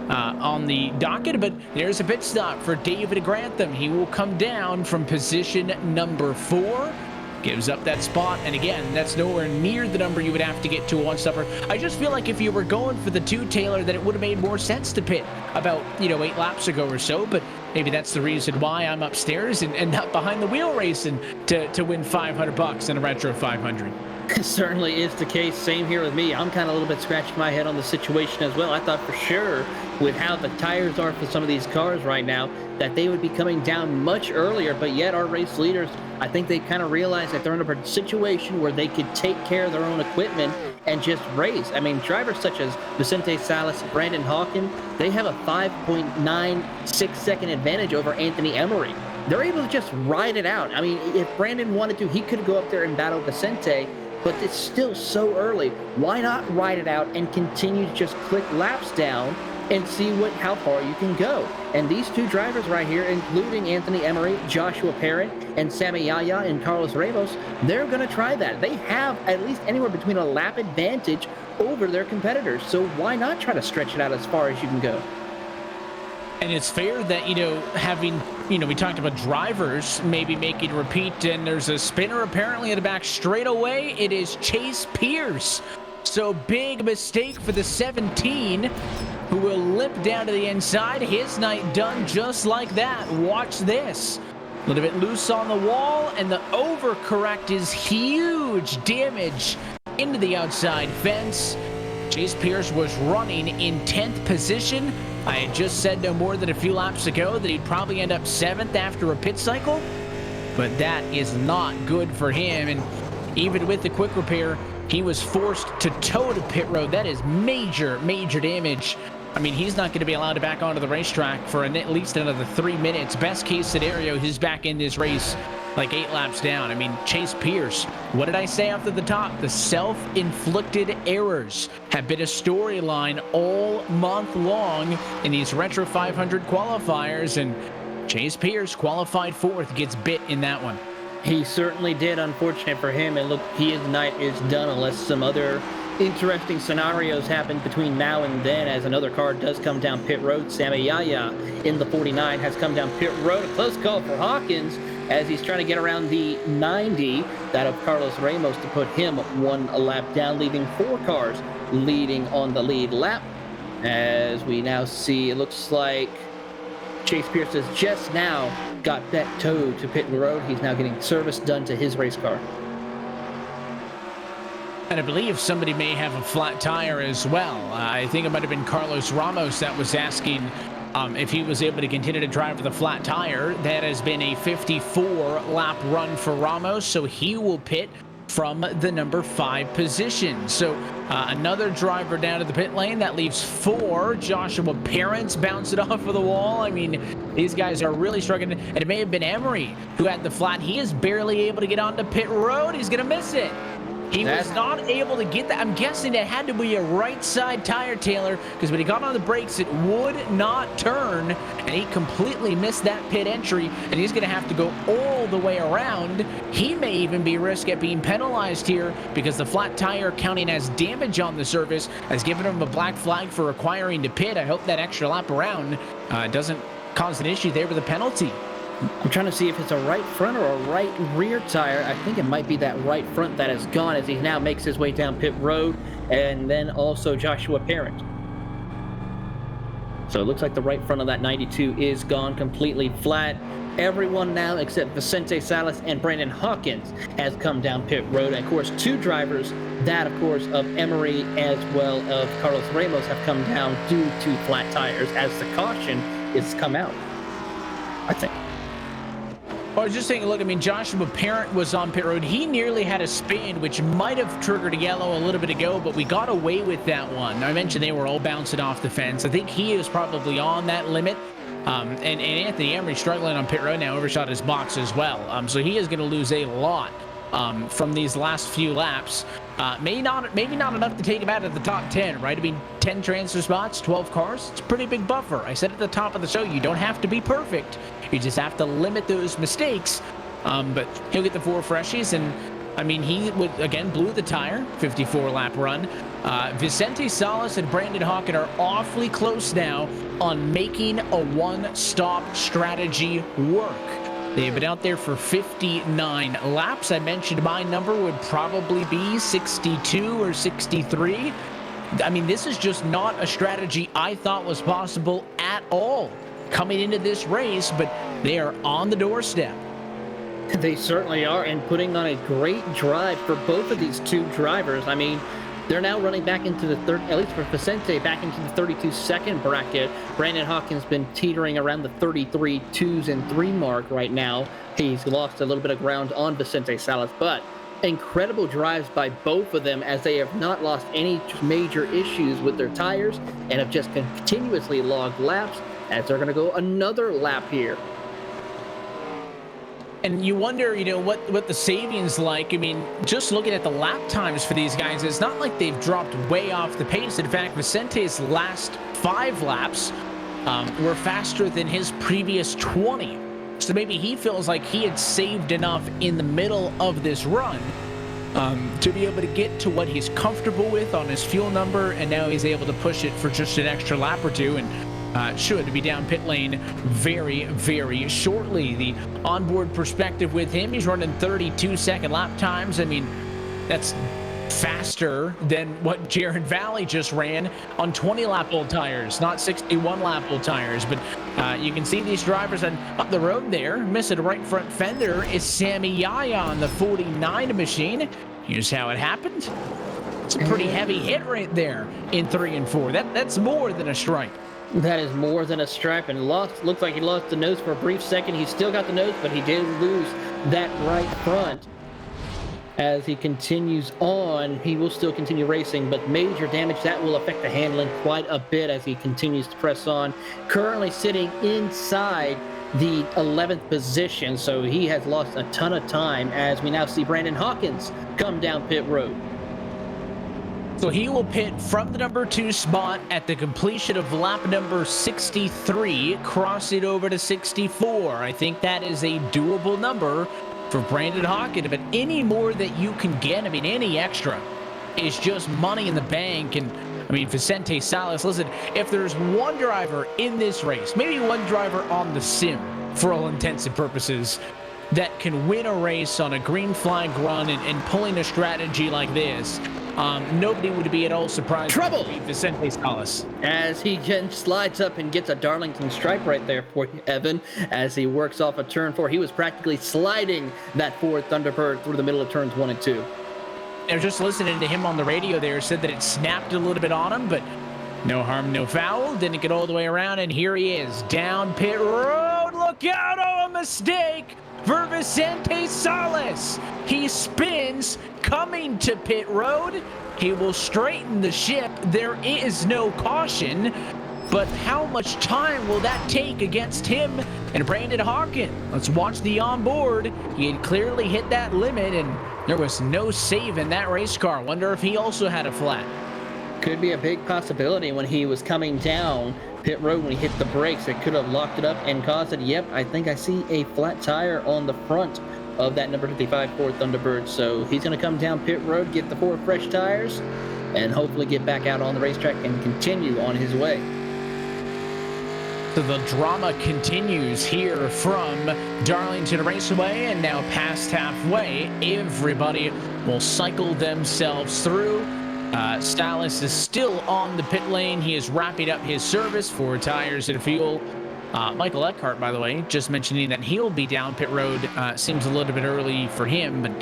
on the docket. But there's a pit stop for David Grantham. He will come down from position number 4. Gives up that spot, and again, that's nowhere near the number you would have to get to a one-stopper. I just feel like if you were going for the 2, Taylor, that it would have made more sense to pit about 8 laps ago or so, but maybe that's the reason why I'm upstairs and not behind the wheel racing to win $500 in a Retro 500. Certainly is the case. Same here with me. I'm kind of a little bit scratching my head on the situation as well. I thought for sure, with how the tires are for some of these cars right now, that they would be coming down much earlier, but yet our race leaders, I think they kind of realized that they're in a situation where they could take care of their own equipment and just race. I mean, drivers such as Vicente Salas, Brandon Hawken, they have a 5.96 second advantage over Anthony Emery. They're able to just ride it out. I mean, if Brandon wanted to, he could go up there and battle Vicente, but it's still so early. Why not ride it out and continue to just click laps down and see how far you can go? And these 2 drivers right here, including Anthony Emery, Joshua Parent, and Sammy Yaya and Carlos Ramos, they're going to try that. They have at least anywhere between a lap advantage over their competitors. So why not try to stretch it out as far as you can go? And it's fair that, having, we talked about drivers maybe making a repeat, and there's a spinner apparently in the back straight away. It is Chase Pierce. So big mistake for the 17, who will limp down to the inside. His night done just like that. Watch this. A little bit loose on the wall, and the overcorrect is huge damage into the outside fence. Chase Pierce was running in 10th position. I had just said no more than a few laps ago that he'd probably end up 7th after a pit cycle, but that is not good for him. And even with the quick repair, he was forced to tow to pit road. That is major, major damage. I mean, he's not going to be allowed to back onto the racetrack for at least another 3 minutes. Best case scenario, he's back in this race like 8 laps down. I mean, Chase Pierce, what did I say off the top? The self-inflicted errors have been a storyline all month long in these Retro 500 qualifiers, and Chase Pierce qualified 4th, gets bit in that one. He certainly did. Unfortunate for him. And look, his night is done unless some other interesting scenarios happen between now and then, as another car does come down pit road. Sammy Yaya in the 49 has come down pit road. A close call for Hawkins as he's trying to get around the 90, that of Carlos Ramos, to put him 1 lap down, leaving 4 cars leading on the lead lap. As we now see, it looks like Chase Pierce has just now got that towed to pit road. He's now getting service done to his race car. And I believe somebody may have a flat tire as well. I think it might have been Carlos Ramos that was asking if he was able to continue to drive with a flat tire. That has been a 54-lap run for Ramos, so he will pit from the number 5 position. So another driver down to the pit lane. That leaves 4. Joshua Parents bounce it off of the wall. I mean, these guys are really struggling. And it may have been Emery who had the flat. He is barely able to get onto pit road. He's going to miss it. He was not able to get that. I'm guessing it had to be a right side tire, Taylor, because when he got on the brakes, it would not turn, and he completely missed that pit entry, and he's going to have to go all the way around. He may even be risk at being penalized here because the flat tire, counting as damage on the surface, has given him a black flag for requiring to pit. I hope that extra lap around doesn't cause an issue there with a penalty. I'm trying to see if it's a right front or a right rear tire. I think it might be that right front that is gone as he now makes his way down pit road, and then also Joshua Parent. So it looks like the right front of that 92 is gone completely flat. Everyone now except Vicente Salas and Brandon Hawkins has come down pit road. And of course, 2 drivers, that of course of Emery as well of Carlos Ramos, have come down due to flat tires as the caution is come out, I think. I was just taking a look. I mean, Joshua Parent was on pit road. He nearly had a spin, which might have triggered a yellow a little bit ago, but we got away with that one. I mentioned they were all bouncing off the fence. I think he is probably on that limit. And Anthony Emery struggling on pit road now, overshot his box as well. So he is going to lose a lot from these last few laps. Maybe not enough to take him out of the top 10, right? I mean, 10 transfer spots, 12 cars. It's a pretty big buffer. I said at the top of the show, you don't have to be perfect. You just have to limit those mistakes. But he'll get the 4 freshies, and I mean, he would again blew the tire, 54-lap run. Vicente Salas and Brandon Hawkins are awfully close now on making a one-stop strategy work. They've been out there for 59 laps. I mentioned my number would probably be 62 or 63. I mean, this is just not a strategy I thought was possible at all coming into this race, but they are on the doorstep. They certainly are, and putting on a great drive for both of these 2 drivers. I mean, they're now running back into the third, at least for Vicente, back into the 32-second bracket. Brandon Hawkins been teetering around the 33 2s and 3 mark right now. He's lost a little bit of ground on Vicente Salas, but incredible drives by both of them as they have not lost any major issues with their tires and have just continuously logged laps as they're going to go another lap here. And you wonder, you know, what the savings like. I mean, just looking at the lap times for these guys, it's not like they've dropped way off the pace. In fact, Vicente's last 5 laps were faster than his previous 20. So maybe he feels like he had saved enough in the middle of this run to be able to get to what he's comfortable with on his fuel number, and now he's able to push it for just an extra lap or 2, and should be down pit lane very, very shortly. The onboard perspective with him, he's running 32-second lap times. I mean, that's faster than what Jaron Valley just ran on 20-lap old tires, not 61-lap old tires. But you can see these drivers and up the road there. Missing a right front fender is Sammy Yaya on the 49 machine. Here's how it happened. It's a pretty heavy hit right there in 3 and 4. That's more than a stripe. That is more than a stripe, and looks like he lost the nose for a brief second. He still got the nose, but he did lose that right front. As he continues on, he will still continue racing, but major damage that will affect the handling quite a bit as he continues to press on. Currently sitting inside the 11th position, so he has lost a ton of time as we now see Brandon Hawkins come down pit road. So he will pit from the number 2 spot at the completion of lap number 63, cross it over to 64. I think that is a doable number for Brandon Hawkins, but any more that you can get, I mean, any extra is just money in the bank. And I mean, Vicente Salas, listen, if there's one driver in this race, maybe one driver on the sim for all intents and purposes, that can win a race on a green flag run and pulling a strategy like this, nobody would be at all surprised. Trouble! Vicente Salas. As he slides up and gets a Darlington stripe right there for you, Evan, as he works off a turn 4. He was practically sliding that Ford Thunderbird through the middle of turns 1 and 2. I was just listening to him on the radio there, said that it snapped a little bit on him, but no harm, no foul. Didn't get all the way around, and here he is, down pit road. Look out, oh, a mistake for Vicente Salas. He spins, coming to pit road. He will straighten the ship. There is no caution, but how much time will that take against him and Brandon Hawkins? Let's watch the onboard. He had clearly hit that limit, and there was no save in that race car. Wonder if he also had a flat. Could be a big possibility when he was coming down pit road when he hit the brakes. It could have locked it up and caused it. Yep, I think I see a flat tire on the front of that number 55 Ford Thunderbird. So he's going to come down pit road, get the 4 fresh tires, and hopefully get back out on the racetrack and continue on his way. So the drama continues here from Darlington Raceway, and now past halfway, everybody will cycle themselves through. Salas is still on the pit lane. He is wrapping up his service for tires and fuel. Michael Eckhart, by the way, just mentioning that he'll be down pit road. Seems a little bit early for him, but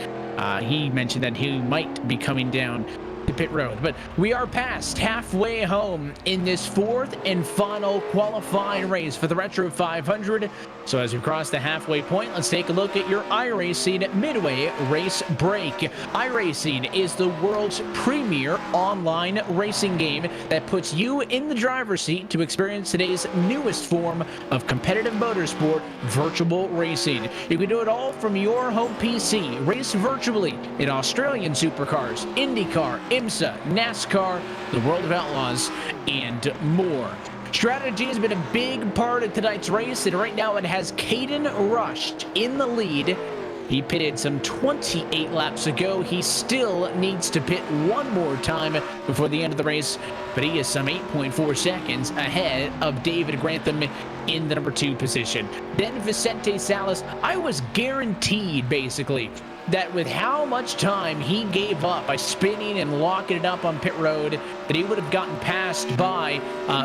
he mentioned that he might be coming down to pit road. But we are past halfway home in this 4th and final qualifying race for the Retro 500. So as we cross the halfway point, let's take a look at your iRacing Midway Race Break. iRacing is the world's premier online racing game that puts you in the driver's seat to experience today's newest form of competitive motorsport, virtual racing. You can do it all from your home PC. Race virtually in Australian supercars, IndyCar, IMSA, NASCAR, the World of Outlaws, and more. Strategy has been a big part of tonight's race, and right now it has Caden Rush in the lead. He pitted some 28 laps ago. He still needs to pit one more time before the end of the race, but he is some 8.4 seconds ahead of David Grantham in the number 2 position. Then Vicente Salas, I was guaranteed basically that with how much time he gave up by spinning and locking it up on pit road, that he would have gotten passed by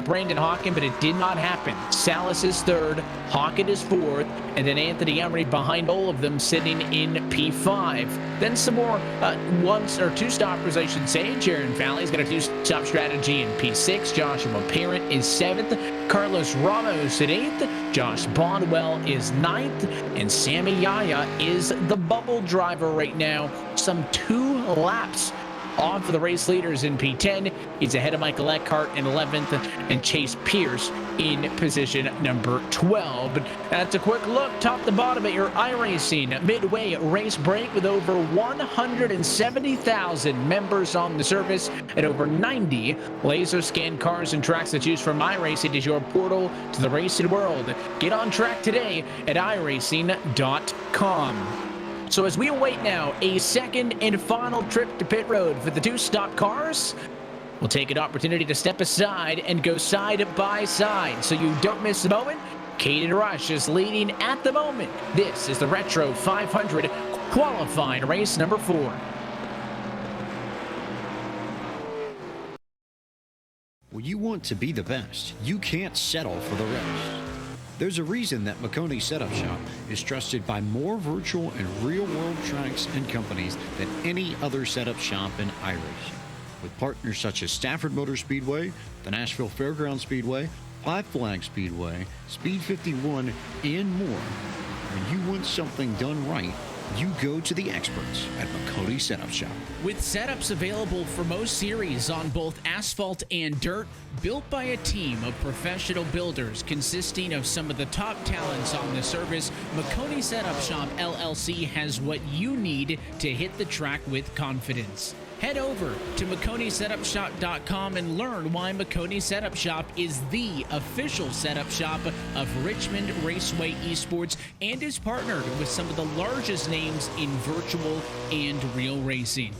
Brandon Hawkins, but it did not happen. Salas is 3rd, Hawkins is 4th, and then Anthony Emery behind all of them sitting in P5. Then some more 2-stoppers, I should say. Jaron Valley's got a 2-stop strategy in P6. Joshua Parent is 7th. Carlos Ramos at 8th. Josh Bondwell is 9th. And Sammy Yaya is the bubble driver right now. Some 2 laps on for the race leaders in P10. He's ahead of Michael Eckhart in 11th and Chase Pierce in position number 12. But that's a quick look top to bottom at your iRacing Midway Race Break with over 170,000 members on the service and over 90 laser scan cars and tracks to choose from. iRacing is your portal to the racing world. Get on track today at iRacing.com. So as we await now a second and final trip to pit road for the 2-stop cars, we'll take an opportunity to step aside and go side by side so you don't miss a moment. Caden Rush is leading at the moment. This is the Retro 500 qualifying race number 4. you want to be the best, you can't settle for the rest. There's a reason that McConey Setup Shop is trusted by more virtual and real-world tracks and companies than any other setup shop in iRacing. With partners such as Stafford Motor Speedway, the Nashville Fairgrounds Speedway, Five Flag Speedway, Speed 51, and more. When you want something done right, you go to the experts at McConey Setup Shop. With setups available for most series on both asphalt and dirt, built by a team of professional builders consisting of some of the top talents on the service, McConey Setup Shop LLC has what you need to hit the track with confidence. Head over to McConeySetupShop.com and learn why McConey Setup Shop is the official setup shop of Richmond Raceway Esports and is partnered with some of the largest names in virtual and real racing.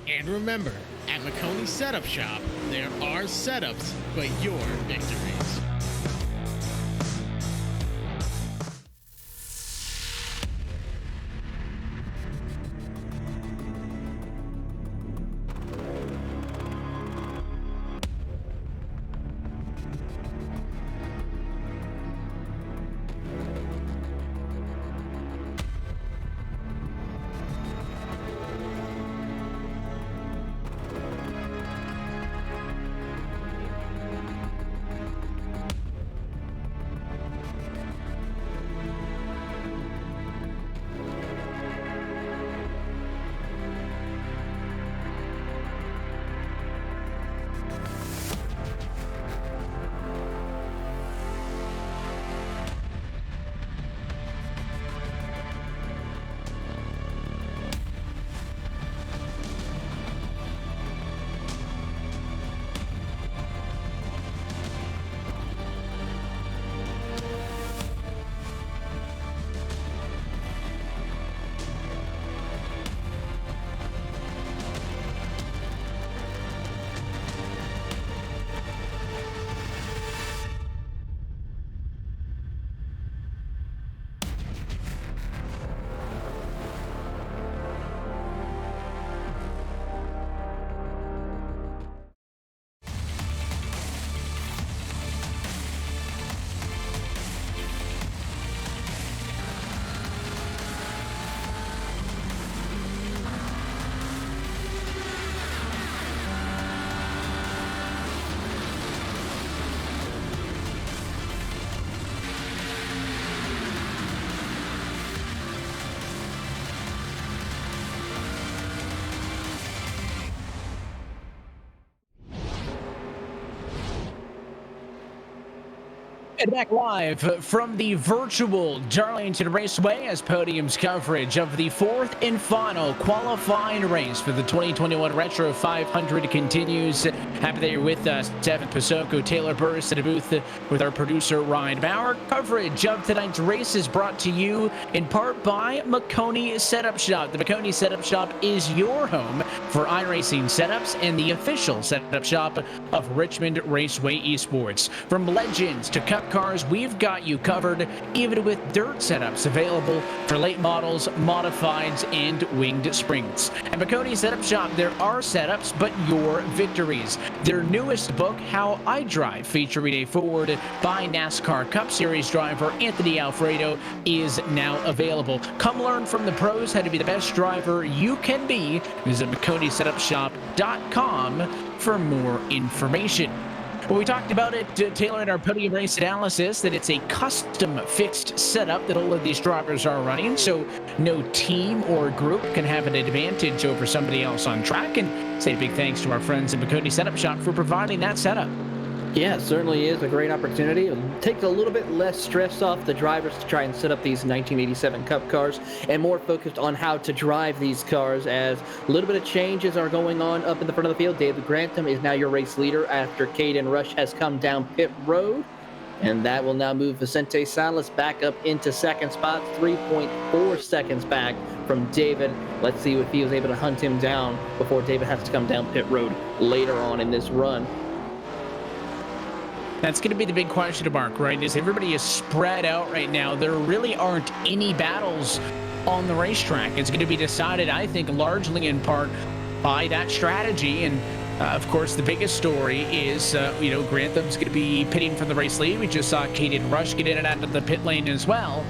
And remember, at McConey Setup Shop, there are setups, but your victories. And back live from the virtual Darlington Raceway as Podium's coverage of the fourth and final qualifying race for the 2021 Retro 500 continues. Happy that you're with us. Devin Pasoko, Taylor Burris at a booth with our producer Ryan Bauer. Coverage of tonight's race is brought to you in part by McConey Setup Shop. The McConey Setup Shop is your home for iRacing setups and the official setup shop of Richmond Raceway Esports. From legends to cup cars, we've got you covered, even with dirt setups available for late models, modifieds, and winged springs. At McConey Setup Shop, there are setups, but your victories. Their newest book, How I Drive, featuring a forward by NASCAR Cup Series driver Anthony Alfredo, is now available. Come learn from the pros how to be the best driver you can be. Visit McConeySetupShop.com for more information. Well, we talked about it, Taylor, in our podium race analysis, that it's a custom fixed setup that all of these drivers are running, so no team or group can have an advantage over somebody else on track. And say a big thanks to our friends at McConey Setup Shop for providing that setup. Yeah, it certainly is a great opportunity. It takes a little bit less stress off the drivers to try and set up these 1987 Cup cars and more focused on how to drive these cars, as a little bit of changes are going on up in the front of the field. David Grantham is now your race leader after Caden Rush has come down pit road. And that will now move Vicente Salas back up into second spot, 3.4 seconds back from David. Let's see if he was able to hunt him down before David has to come down pit road later on in this run. That's going to be the big question mark, right? Is everybody is spread out right now. There really aren't any battles on the racetrack. It's going to be decided, I think, largely in part by that strategy. And Of course, the biggest story is, Grantham's going to be pitting from the race lead. We just saw Caden Rush get in and out of the pit lane as well.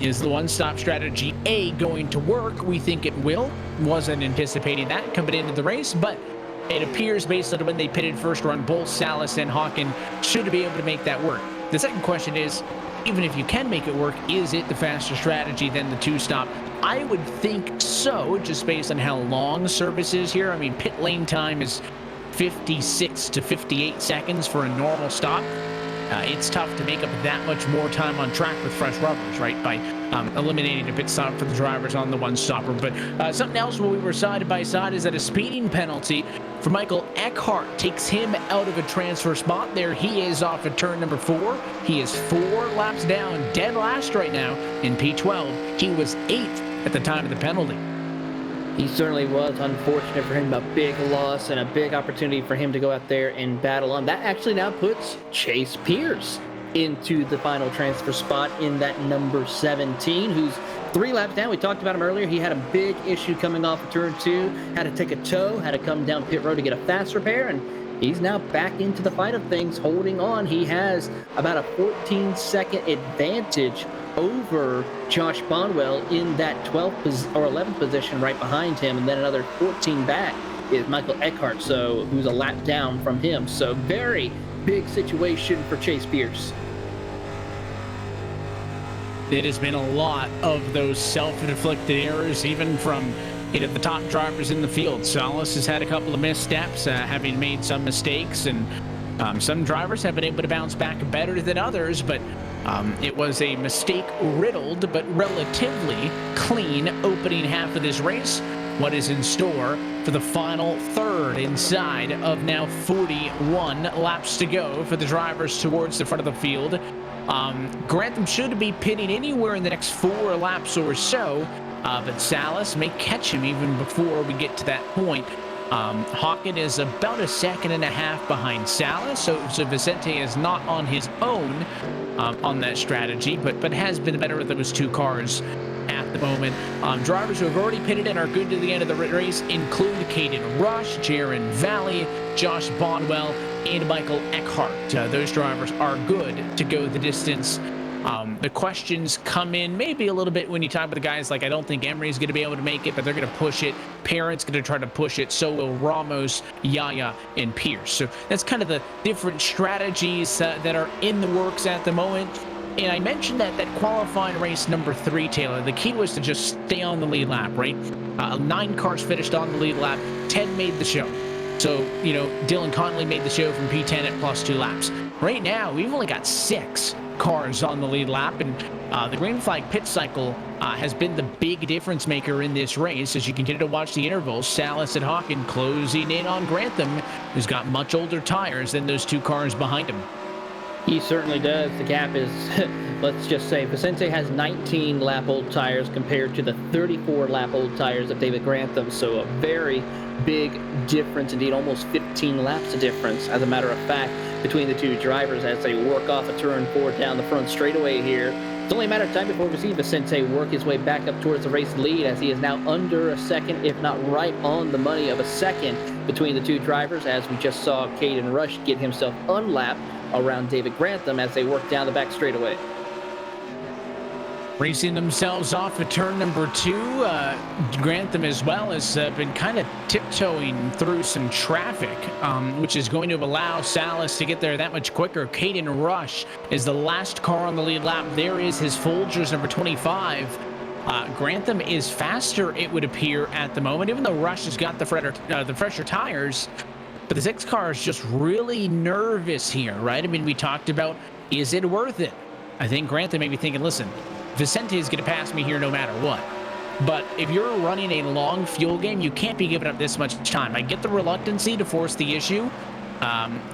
Is the one-stop strategy going to work? We think it will. Wasn't anticipating that coming into the race, but it appears based on when they pitted first run, both Salas and Hawken should be able to make that work. The second question is, even if you can make it work, is it the faster strategy than the two-stop? I would think so, just based on how long service is here. I mean, pit lane time is 56 to 58 seconds for a normal stop. It's tough to make up that much more time on track with fresh rubbers, right, by eliminating a pit stop for the drivers on the one-stopper. But something else when we were side by side is that a speeding penalty for Michael Eckhart takes him out of a transfer spot. There he is off at turn number 4. He is 4 laps down, dead last right now in P12. He was 8th at the time of the penalty. He certainly was. Unfortunate for him, a big loss and a big opportunity for him to go out there and battle on. That actually now puts Chase Pierce into the final transfer spot in that number 17, who's 3 laps down. We talked about him earlier. He had a big issue coming off of turn 2, had to take a tow, had to come down pit road to get a fast repair, and he's now back into the fight of things, holding on. He has about a 14-second advantage over Josh Bonwell in that 12th or 11th position right behind him, and then another 14 back is Michael Eckhart, so who's a lap down from him. So very big situation for Chase Pierce. It has been a lot of those self-inflicted errors, even from the top drivers in the field. Salas has had a couple of missteps, having made some mistakes, and some drivers have been able to bounce back better than others, but it was a mistake-riddled but relatively clean opening half of this race. What is in store for the final third inside of now 41 laps to go for the drivers towards the front of the field? Grantham should be pitting anywhere in the next 4 laps or so, but Salas may catch him even before we get to that point. Hawken is about 1.5 seconds behind Salas, so Vicente is not on his own on that strategy, but has been better with those 2 cars at the moment. Drivers who have already pitted and are good to the end of the race include Caden Rush, Jaron Valley, Josh Bonwell, and Michael Eckhart. Those drivers are good to go the distance. The questions come in maybe a little bit when you talk about the guys like, I don't think Emery's going to be able to make it, but they're going to push it. Parent's going to try to push it. So will Ramos, Yaya, and Pierce. So that's kind of the different strategies that are in the works at the moment. And I mentioned that qualifying race number 3, Taylor, the key was to just stay on the lead lap, right? 9 cars finished on the lead lap, 10 made the show. So, Dylan Connolly made the show from P10 at plus 2 laps. Right now, we've only got 6 cars on the lead lap, and the green flag pit cycle has been the big difference maker in this race. As you continue to watch the intervals, Salas and Hawken closing in on Grantham, who's got much older tires than those 2 cars behind him. He certainly does. The gap is, let's just say, Vicente has 19 lap-old tires compared to the 34 lap-old tires of David Grantham, so a very big difference indeed, almost 15 laps of difference, as a matter of fact, between the 2 drivers as they work off a turn 4 down the front straightaway here. It's only a matter of time before we see Vicente work his way back up towards the race lead, as he is now under a second, if not right on the money of a second between the 2 drivers, as we just saw Caden Rush get himself unlapped around David Grantham as they work down the back straightaway. Racing themselves off at turn number 2. Grantham as well has been kind of tiptoeing through some traffic, which is going to allow Salas to get there that much quicker. Caden Rush is the last car on the lead lap. There is his Folgers number 25. Grantham is faster, it would appear, at the moment, even though Rush has got the fresher tires. But the 6 car is just really nervous here, right? I mean, we talked about, is it worth it? I think Grantham may be thinking, listen, Vicente is going to pass me here no matter what. But if you're running a long fuel game, you can't be giving up this much time. I get the reluctancy to force the issue.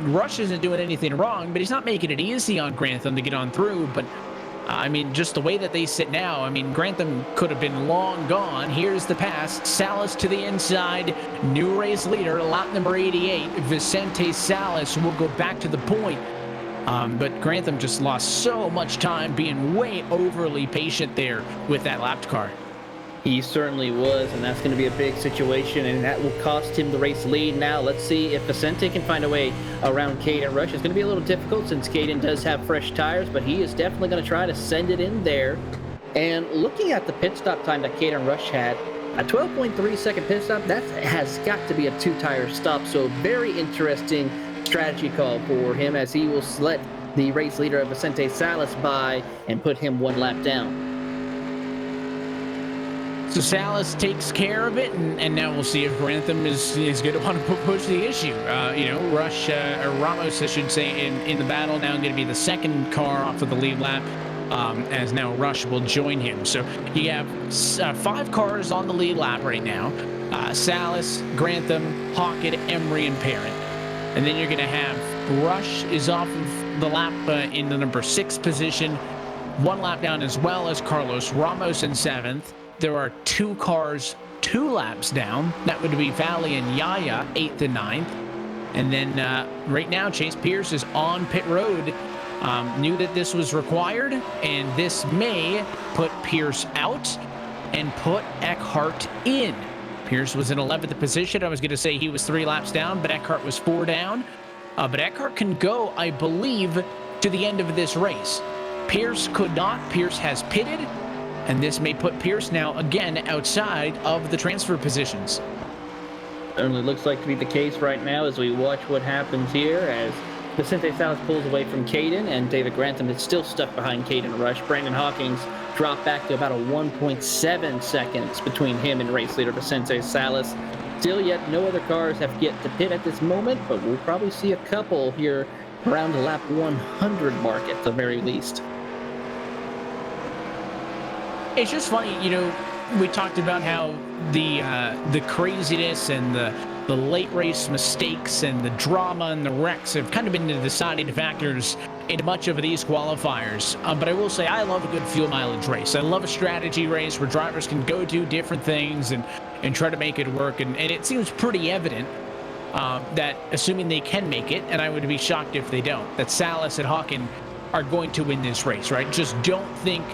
Rush isn't doing anything wrong, but he's not making it easy on Grantham to get on through. But, I mean, just the way that they sit now, I mean, Grantham could have been long gone. Here's the pass. Salas to the inside. New race leader, lap number 88. Vicente Salas will go back to the point. But Grantham just lost so much time being way overly patient there with that lapped car. He certainly was, and that's going to be a big situation, and that will cost him the race lead. Now, let's see if Vicente can find a way around Caden Rush. It's going to be a little difficult since Caden does have fresh tires, but he is definitely going to try to send it in there. And looking at the pit stop time that Caden Rush had, a 12.3-second pit stop, that has got to be a two-tire stop, so very interesting strategy call for him as he will let the race leader of Vicente Salas by and put him one lap down. So Salas takes care of it, and now we'll see if Grantham is going to want to push the issue. Rush, or Ramos, I should say, in the battle now going to be the second car off of the lead lap, as now Rush will join him. So you have 5 cars on the lead lap right now. Salas, Grantham, Hockett, Emery, and Parent. And then you're going to have Rush is off of the lap in the number 6 position, 1 lap down, as well as Carlos Ramos in 7th. There are 2 cars 2 laps down. That would be Valley and Yaya, 8th and 9th. And then right now, Chase Pierce is on pit road. Knew that this was required, and this may put Pierce out and put Eckhart in. Pierce was in 11th position. I was going to say he was 3 laps down, but Eckhart was 4 down. But Eckhart can go, I believe, to the end of this race. Pierce could not. Pierce has pitted. And this may put Pierce now again outside of the transfer positions. Certainly looks like to be the case right now as we watch what happens here as Vicente Salas pulls away from Caden, and David Grantham is still stuck behind Caden Rush. Brandon Hawkins dropped back to about a 1.7 seconds between him and race leader Vicente Salas. Still yet no other cars have yet to pit at this moment, but we'll probably see a couple here around the lap 100 mark at the very least. It's just funny, we talked about how the craziness and the late race mistakes and the drama and the wrecks have kind of been the deciding factors in much of these qualifiers. But I will say I love a good fuel mileage race. I love a strategy race where drivers can go do different things and try to make it work. And it seems pretty evident that assuming they can make it, and I would be shocked if they don't, that Salas and Hawken are going to win this race, right? Just don't think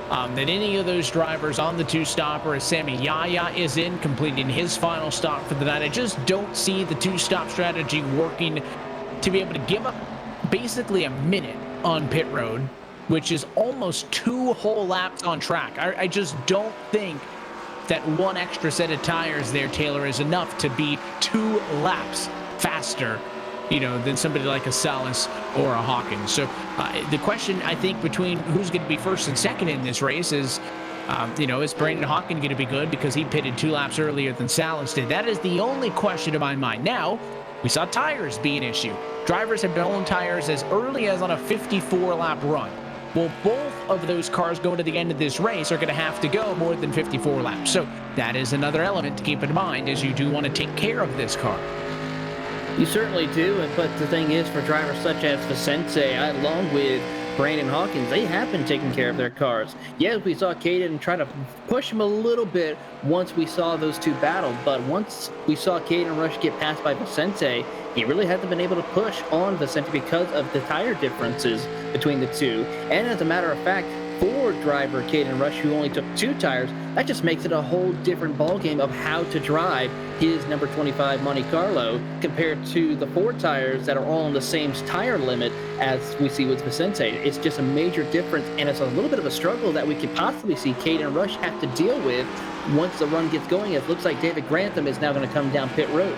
that any of those drivers on the 2-stopper, as Sammy Yaya is in, completing his final stop for the night. I just don't see the 2-stop strategy working to be able to give up basically a minute on pit road, which is almost 2 whole laps on track. I just don't think that 1 extra set of tires there, Taylor, is enough to be 2 laps faster than somebody like a Salas or a Hawkins. So the question, I think, between who's going to be first and second in this race is, is Brandon Hawkins going to be good because he pitted 2 laps earlier than Salas did? That is the only question in my mind. Now, we saw tires be an issue. Drivers have blown tires as early as on a 54-lap run. Well, both of those cars going to the end of this race are going to have to go more than 54 laps. So that is another element to keep in mind as you do want to take care of this car. You certainly do, but the thing is, for drivers such as Vicente, along with Brandon Hawkins, they have been taking care of their cars. Yes, we saw Caden try to push him a little bit once we saw those 2 battle, but once we saw Caden Rush get passed by Vicente, he really hasn't been able to push on Vicente because of the tire differences between the 2. And as a matter of fact, for driver Caden Rush, who only took 2 tires, that just makes it a whole different ballgame of how to drive his number 25 Monte Carlo compared to the 4 tires that are all on the same tire limit as we see with Vicente. It's just a major difference, and it's a little bit of a struggle that we could possibly see Caden Rush have to deal with once the run gets going. It looks like David Grantham is now going to come down pit road.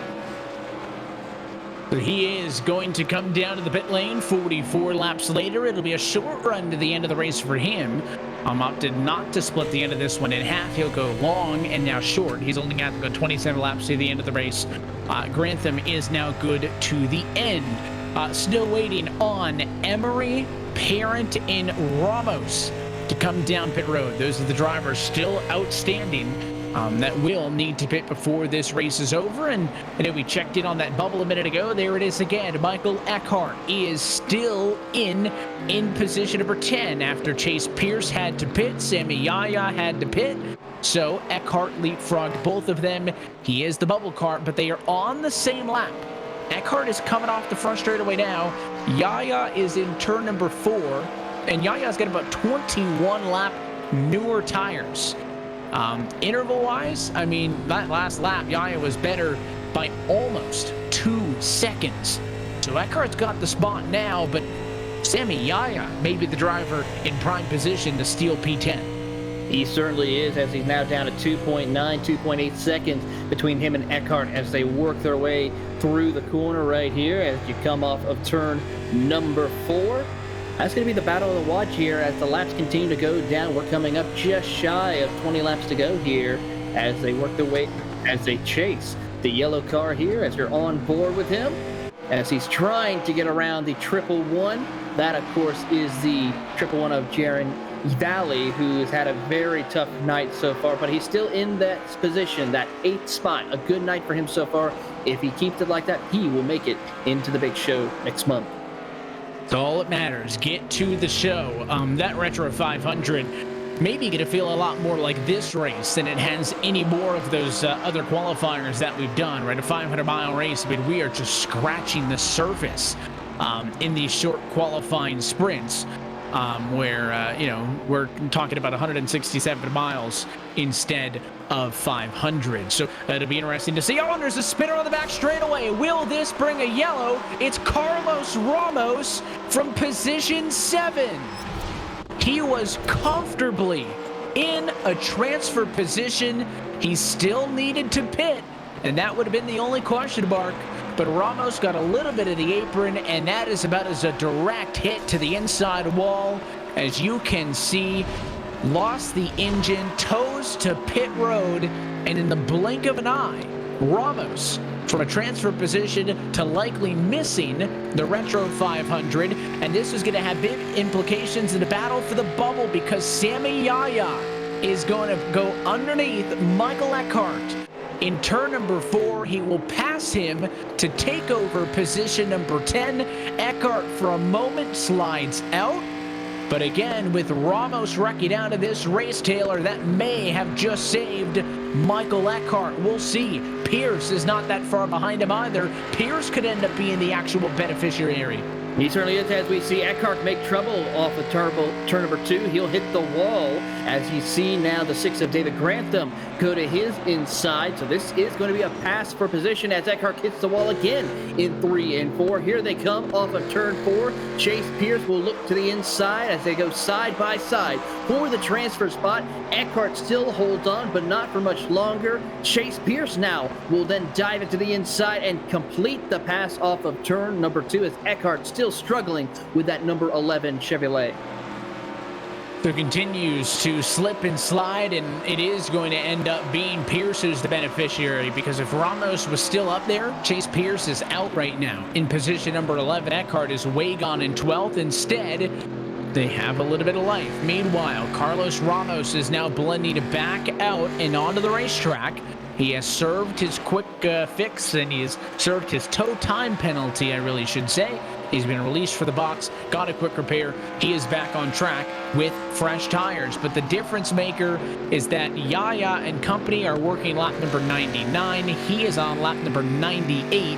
He is going to come down to the pit lane 44 laps later. It'll be a short run to the end of the race for him. Opted not to split the end of this one in half. He'll go long and now short. He's only got to go 27 laps to the end of the race. Grantham is now good to the end. Still waiting on Emery, Parent, and Ramos to come down pit road. Those are the drivers still outstanding that will need to pit before this race is over. And we checked in on that bubble a minute ago. There it is again. Michael Eckhart is still in position number 10 after Chase Pierce had to pit. Sammy Yaya had to pit. So Eckhart leapfrogged both of them. He is the bubble cart, but they are on the same lap. Eckhart is coming off the front straightaway now. Yaya is in turn number 4, and Yaya's got about 21 lap newer tires. Interval-wise, I mean, that last lap, Yaya was better by almost 2 seconds. So Eckhart's got the spot now, but Sammy Yaya may be the driver in prime position to steal P10. He certainly is, as he's now down to 2.9, 2.8 seconds between him and Eckhart as they work their way through the corner right here as you come off of turn number 4. That's going to be the battle of the watch here as the laps continue to go down. We're coming up just shy of 20 laps to go here as they work their way, as they chase the yellow car here, as you're on board with him, as he's trying to get around the 111. That, of course, is the 111 of Jaron Valley, who's had a very tough night so far, but he's still in that position, that 8th spot. A good night for him so far. If he keeps it like that, he will make it into the big show next month. It's all that matters. Get to the show. That Retro 500 maybe going to feel a lot more like this race than it has any more of those other qualifiers that we've done, right? A 500-mile race, but we are just scratching the surface in these short qualifying sprints where, we're talking about 167 miles instead of 500. So it'll be interesting to see. Oh, and there's a spinner on the back straightaway. Will this bring a yellow? It's Carlos Ramos from position 7. He was comfortably in a transfer position. He still needed to pit, and that would have been the only question mark. But Ramos got a little bit of the apron, and that is about as a direct hit to the inside wall. As you can see, lost the engine, toes to pit road, and in the blink of an eye, Ramos from a transfer position to likely missing the Retro 500. And this is going to have big implications in the battle for the bubble because Sammy Yaya is going to go underneath Michael Eckhart. In turn number 4, he will pass him to take over position number 10. Eckhart for a moment slides out. But again, with Ramos wrecking out of this race, Taylor, that may have just saved Michael Eckhart. We'll see. Pierce is not that far behind him either. Pierce could end up being the actual beneficiary. He certainly is, as we see Eckhart make trouble off of turn number 2. He'll hit the wall as you see now the 6 of David Grantham go to his inside. So this is going to be a pass for position as Eckhart hits the wall again in 3 and 4. Here they come off of turn 4. Chase Pierce will look to the inside as they go side by side for the transfer spot. Eckhart still holds on, but not for much longer. Chase Pierce now will then dive into the inside and complete the pass off of turn number 2 as Eckhart still struggling with that number 11 Chevrolet. So continues to slip and slide, and it is going to end up being Pierce who's the beneficiary because if Ramos was still up there, Chase Pierce is out right now. In position number 11, Eckhart is way gone in 12th. Instead, they have a little bit of life. Meanwhile, Carlos Ramos is now blending back out and onto the racetrack. He has served his quick fix, and he has served his tow time penalty, I really should say. He's been released for the box, got a quick repair. He is back on track with fresh tires. But the difference maker is that Yaya and company are working lap number 99. He is on lap number 98.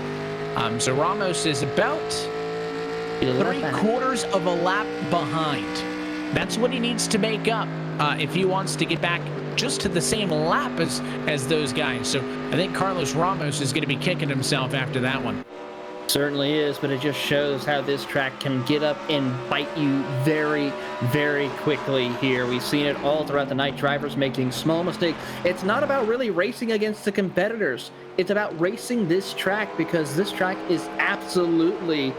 So Ramos is about 3/4 of a lap behind. That's what he needs to make up if he wants to get back just to the same lap as those guys. So I think Carlos Ramos is going to be kicking himself after that one. Certainly is, but it just shows how this track can get up and bite you very, very quickly here. We've seen it all throughout the night, drivers making small mistakes. It's not about really racing against the competitors. It's about racing this track because this track is absolutely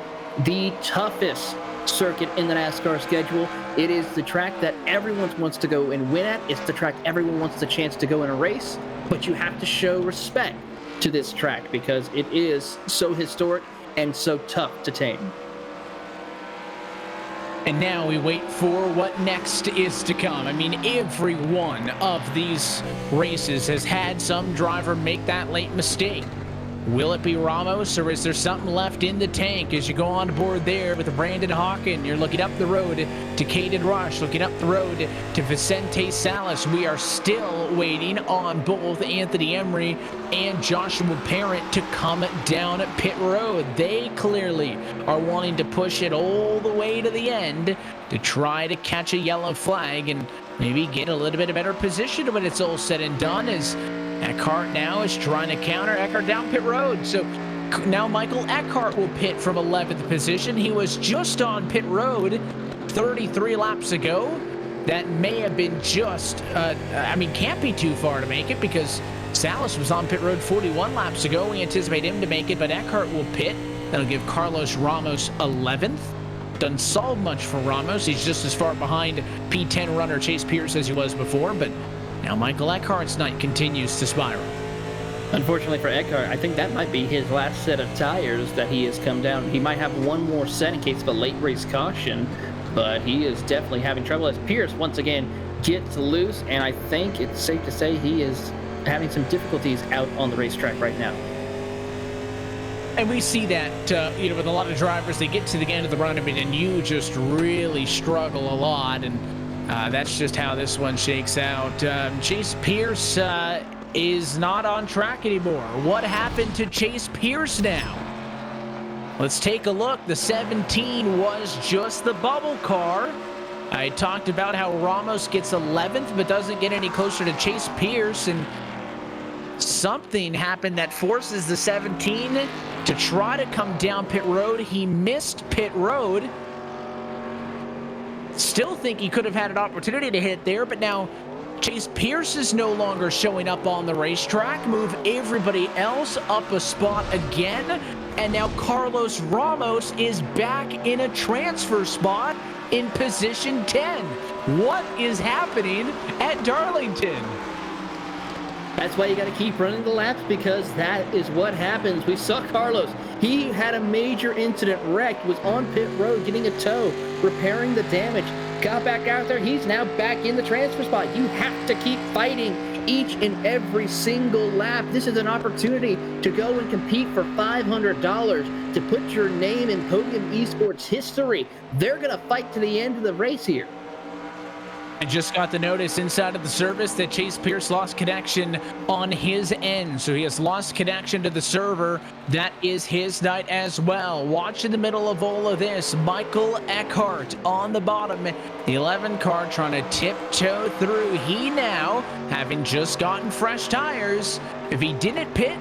the toughest circuit in the NASCAR schedule. It is the track that everyone wants to go and win at. It's the track everyone wants the chance to go in a race, but you have to show respect to this track because it is so historic and so tough to tame. And now we wait for what next is to come. I mean, every one of these races has had some driver make that late mistake. Will it be Ramos, or is there something left in the tank as you go on board there with Brandon Hawken? You're looking up the road to Caden Rush, looking up the road to Vicente Salas. We are still waiting on both Anthony Emery and Joshua Parent to come down pit road. They clearly are wanting to push it all the way to the end to try to catch a yellow flag and maybe get a little bit of better position when it's all said and done, as Eckhart now is trying to counter Eckhart down pit road. So now Michael Eckhart will pit from 11th position. He was just on pit road 33 laps ago. That may have been just, can't be too far to make it because Salas was on pit road 41 laps ago. We anticipate him to make it, but Eckhart will pit. That'll give Carlos Ramos 11th. Doesn't solve much for Ramos. He's just as far behind P10 runner Chase Pierce as he was before, but now Michael Eckhart's night continues to spiral. Unfortunately for Eckhart, I think that might be his last set of tires that he has come down. He might have one more set in case of a late race caution, but he is definitely having trouble as Pierce once again gets loose, and I think it's safe to say he is having some difficulties out on the racetrack right now. And we see that, with a lot of drivers, they get to the end of the run, and you just really struggle a lot, and that's just how this one shakes out. Chase Pierce is not on track anymore. What happened to Chase Pierce now? Let's take a look. The 17 was just the bubble car. I talked about how Ramos gets 11th but doesn't get any closer to Chase Pierce, and something happened that forces the 17 to try to come down pit road. He missed pit road. Still think he could have had an opportunity to hit there, but now Chase Pierce is no longer showing up on the racetrack. Move everybody else up a spot again, and now Carlos Ramos is back in a transfer spot in position 10. What is happening at Darlington? That's why you got to keep running the laps, because that is what happens. We saw Carlos. He had a major incident, wrecked, was on pit road getting a tow, repairing the damage, got back out there. He's now back in the transfer spot. You have to keep fighting each and every single lap. This is an opportunity to go and compete for $500 to put your name in Podium Esports history. They're going to fight to the end of the race here. I just got the notice inside of the service that Chase Pierce lost connection on his end. So he has lost connection to the server. That is his night as well. Watch in the middle of all of this. Michael Eckhart on the bottom. The 11 car trying to tiptoe through. He now, having just gotten fresh tires, if he didn't pit,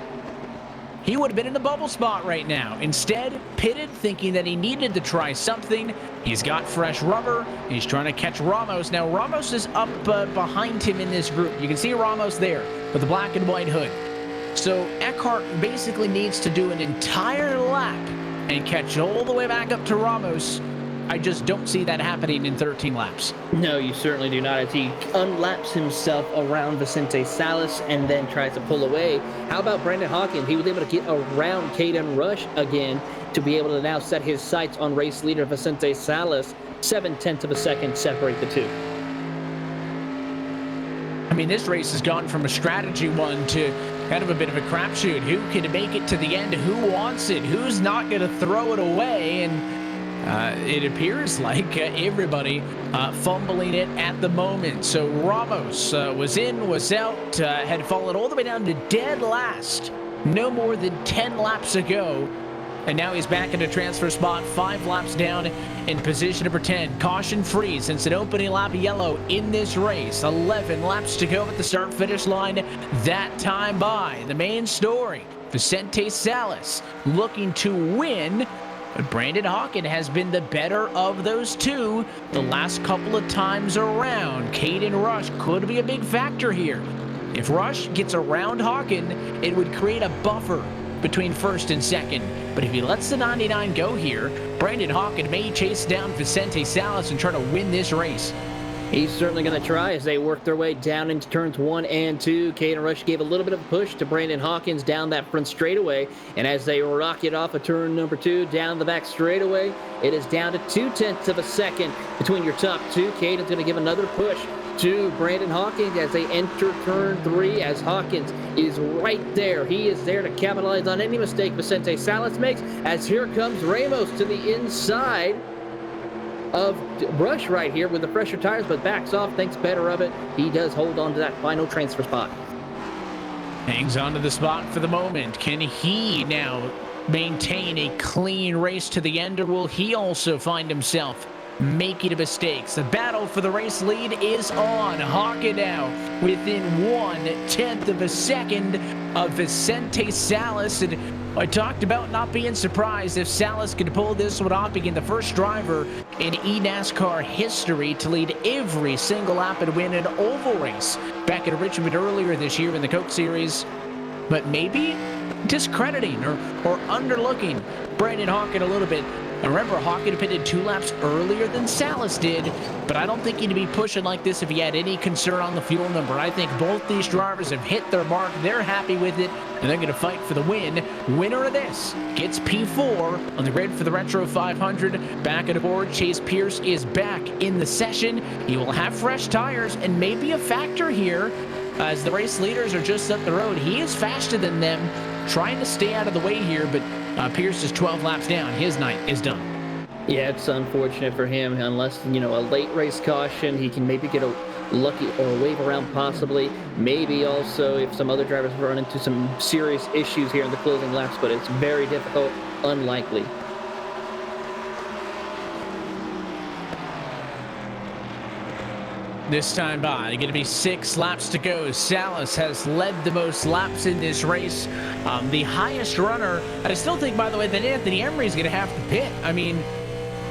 he would have been in the bubble spot right now. Instead, pitted, thinking that he needed to try something. He's got fresh rubber. He's trying to catch Ramos. Now, Ramos is up behind him in this group. You can see Ramos there with the black and white hood. So Eckhart basically needs to do an entire lap and catch all the way back up to Ramos. I just don't see that happening in 13 laps. No, you certainly do not, as he unlaps himself around Vicente Salas and then tries to pull away. How about Brandon Hawkins? He was able to get around Caden Rush again to be able to now set his sights on race leader Vicente Salas. 0.7 of a second separate the two. I mean, this race has gone from a strategy one to kind of a bit of a crapshoot. Who can make it to the end? Who wants it? Who's not going to throw it away? And it appears like everybody fumbling it at the moment. So Ramos was in, was out, had fallen all the way down to dead last no more than 10 laps ago. And now he's back in a transfer spot, 5 laps down in position number 10. Caution free since an opening lap yellow in this race. 11 laps to go at the start-finish line. That time by the main story, Vicente Salas looking to win. But Brandon Hawken has been the better of those two the last couple of times around. Caden Rush could be a big factor here. If Rush gets around Hawken, it would create a buffer between first and second. But if he lets the 99 go here, Brandon Hawken may chase down Vicente Salas and try to win this race. He's certainly going to try as they work their way down into turns 1 and 2. Caden Rush gave a little bit of a push to Brandon Hawkins down that front straightaway. And as they rock it off of turn number 2 down the back straightaway, it is down to 0.2 of a second between your top two. Caden's going to give another push to Brandon Hawkins as they enter turn 3, as Hawkins is right there. He is there to capitalize on any mistake Vicente Salas makes, as here comes Ramos to the inside of Rush right here with the fresher tires, but backs off, thinks better of it. He does hold on to that final transfer spot. Hangs on to the spot for the moment. Can he now maintain a clean race to the end, or will he also find himself making mistakes? The battle for the race lead is on. Hawken now within 1/10 of a second of Vicente Salas, and I talked about not being surprised if Salas could pull this one off, being the first driver in eNASCAR history to lead every single lap and win an oval race back at Richmond earlier this year in the Coke Series. But maybe discrediting or underlooking Brandon Hawken a little bit. And remember, Hawken pitted 2 laps earlier than Salas did, but I don't think he'd be pushing like this if he had any concern on the fuel number. I think both these drivers have hit their mark. They're happy with it, and they're going to fight for the win. Winner of this gets P4 on the grid for the Retro 500. Back at the board, Chase Pierce is back in the session. He will have fresh tires and maybe a factor here as the race leaders are just up the road. He is faster than them, trying to stay out of the way here, but Pierce is 12 laps down. His night is done. Yeah, it's unfortunate for him. Unless, a late race caution, he can maybe get a lucky or a wave around possibly. Maybe also if some other drivers run into some serious issues here in the closing laps, but it's very difficult, unlikely. This time by, going to be 6 laps to go. Salas has led the most laps in this race. The highest runner, I still think, by the way, that Anthony Emery is going to have to pit. I mean,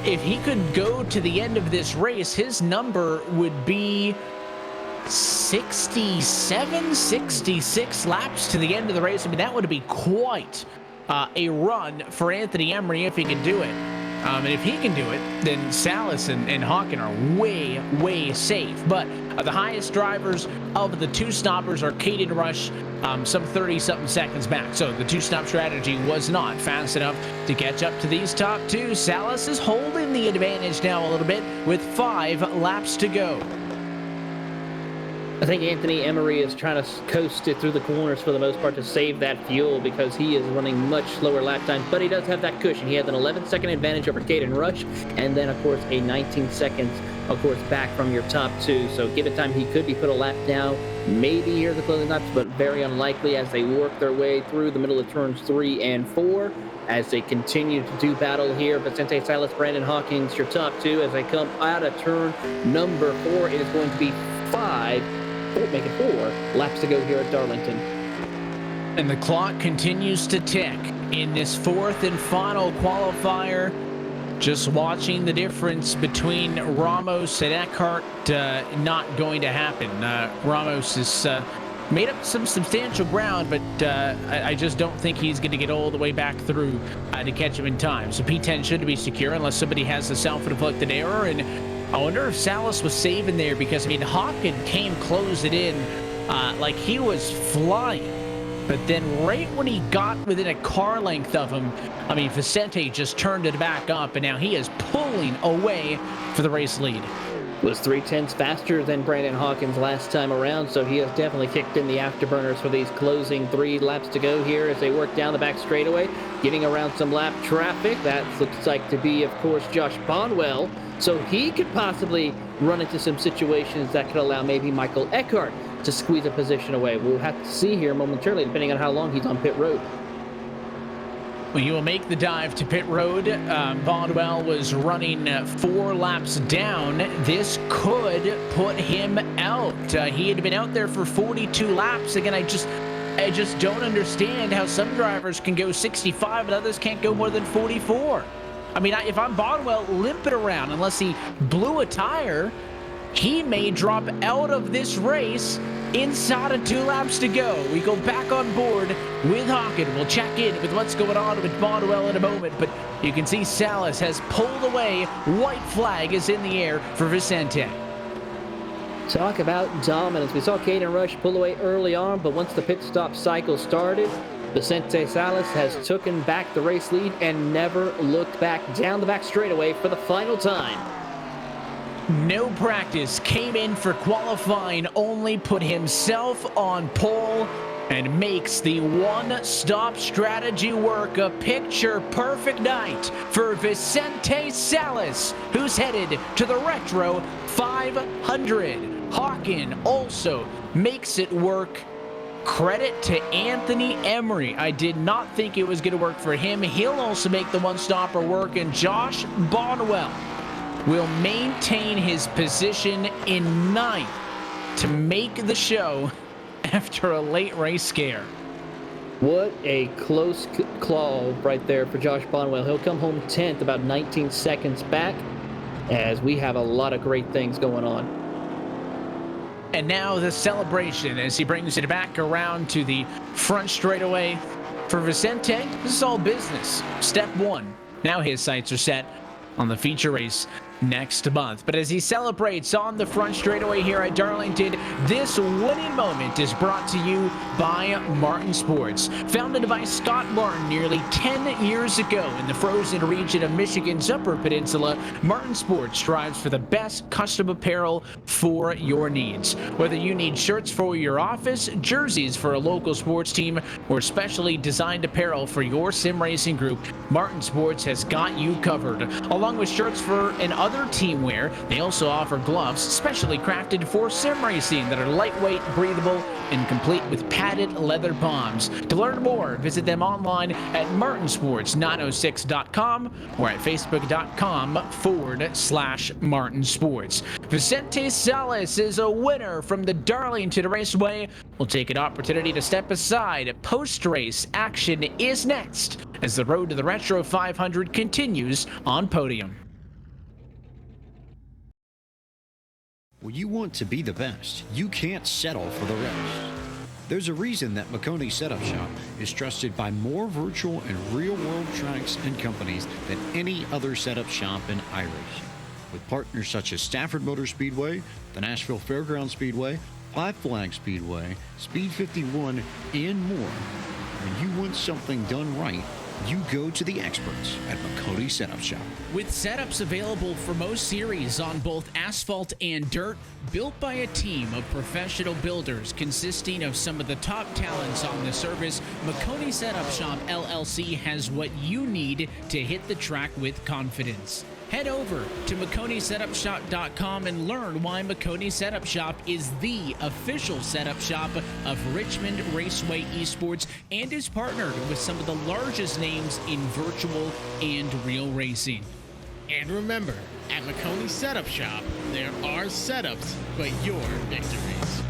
if he could go to the end of this race, his number would be 67, 66 laps to the end of the race. I mean, that would be quite a run for Anthony Emery if he could do it. And if he can do it, then Salas and Hawken are way, way safe. But the highest drivers of the 2-stoppers are Caden Rush, some 30-something seconds back. So the 2-stop strategy was not fast enough to catch up to these top 2. Salas is holding the advantage now a little bit with 5 laps to go. I think Anthony Emery is trying to coast it through the corners for the most part to save that fuel because he is running much slower lap times, but he does have that cushion. He has an 11-second advantage over Caden Rush, and then, of course, a 19 seconds, of course, back from your top 2. So given time, he could be put a lap down, maybe here the closing laps, but very unlikely as they work their way through the middle of turns 3 and 4. As they continue to do battle here, Vicente Salas, Brandon Hawkins, your top 2. As they come out of turn number 4, it is going to be 4 laps to go here at Darlington. And the clock continues to tick in this 4th and final qualifier. Just watching the difference between Ramos and Eckhart, not going to happen. Ramos has made up some substantial ground, but I just don't think he's going to get all the way back through to catch him in time. So P10 should be secure unless somebody has a self-inflicted error. And I wonder if Salas was saving there because, I mean, Hawken came closing in like he was flying. But then right when he got within a car length of him, I mean, Vicente just turned it back up, and now he is pulling away for the race lead. Was 3/10 faster than Brandon Hawkins last time around, so he has definitely kicked in the afterburners for these closing 3 laps to go here as they work down the back straightaway, getting around some lap traffic. That looks like to be, of course, Josh Bonwell, so he could possibly run into some situations that could allow maybe Michael Eckhart to squeeze a position away. We'll have to see here momentarily, depending on how long he's on pit road. Well, you will make the dive to pit road. Bonwell was running 4 laps down. This could put him out. He had been out there for 42 laps. Again, I just don't understand how some drivers can go 65 and others can't go more than 44. I mean, if I'm Bonwell limping around, unless he blew a tire, he may drop out of this race inside of 2 laps to go. We go back on board with Hawken. We'll check in with what's going on with Bonwell in a moment, but you can see Salas has pulled away. White flag is in the air for Vicente. Talk about dominance. We saw Caden Rush pull away early on, but once the pit stop cycle started, Vicente Salas has taken back the race lead and never looked back down the back straightaway for the final time. No practice, came in for qualifying only, put himself on pole, and makes the one-stop strategy work. A picture-perfect night for Vicente Salas, who's headed to the Retro 500. Hawken also makes it work. Credit to Anthony Emery. I did not think it was going to work for him. He'll also make the one-stopper work, and Josh Bonwell will maintain his position in ninth to make the show after a late race scare. What a close claw right there for Josh Bonwell. He'll come home 10th, about 19 seconds back, as we have a lot of great things going on. And now the celebration as he brings it back around to the front straightaway. For Vicente, this is all business. Step one. Now his sights are set on the feature race next month. But as he celebrates on the front straightaway here at Darlington, this winning moment is brought to you by Martin Sports. Founded by Scott Martin nearly 10 years ago in the frozen region of Michigan's Upper Peninsula, Martin Sports strives for the best custom apparel for your needs. Whether you need shirts for your office, jerseys for a local sports team, or specially designed apparel for your sim racing group, Martin Sports has got you covered. Along with shirts for an other team wear, they also offer gloves specially crafted for sim racing that are lightweight, breathable, and complete with padded leather palms. To learn more, visit them online at martinsports906.com or at facebook.com/martinsports. Vicente Salas is a winner from the Darlington Raceway. We'll take an opportunity to step aside. Post-race action is next as the road to the Retro 500 continues on Podium. When you want to be the best, you can't settle for the rest. There's a reason that Makoni Setup Shop is trusted by more virtual and real-world tracks and companies than any other setup shop in iRacing. With partners such as Stafford Motor Speedway, the Nashville Fairgrounds Speedway, Five Flag Speedway, Speed 51, and more. When you want something done right, you go to the experts at Makoni Setup Shop. With setups available for most series on both asphalt and dirt, built by a team of professional builders consisting of some of the top talents on the service, Makoni Setup Shop LLC has what you need to hit the track with confidence. Head over to MakoniSetupShop.com and learn why Makoni Setup Shop is the official setup shop of Richmond Raceway Esports and is partnered with some of the largest names in virtual and real racing. And remember, at Makoni Setup Shop, there are setups, but your victories.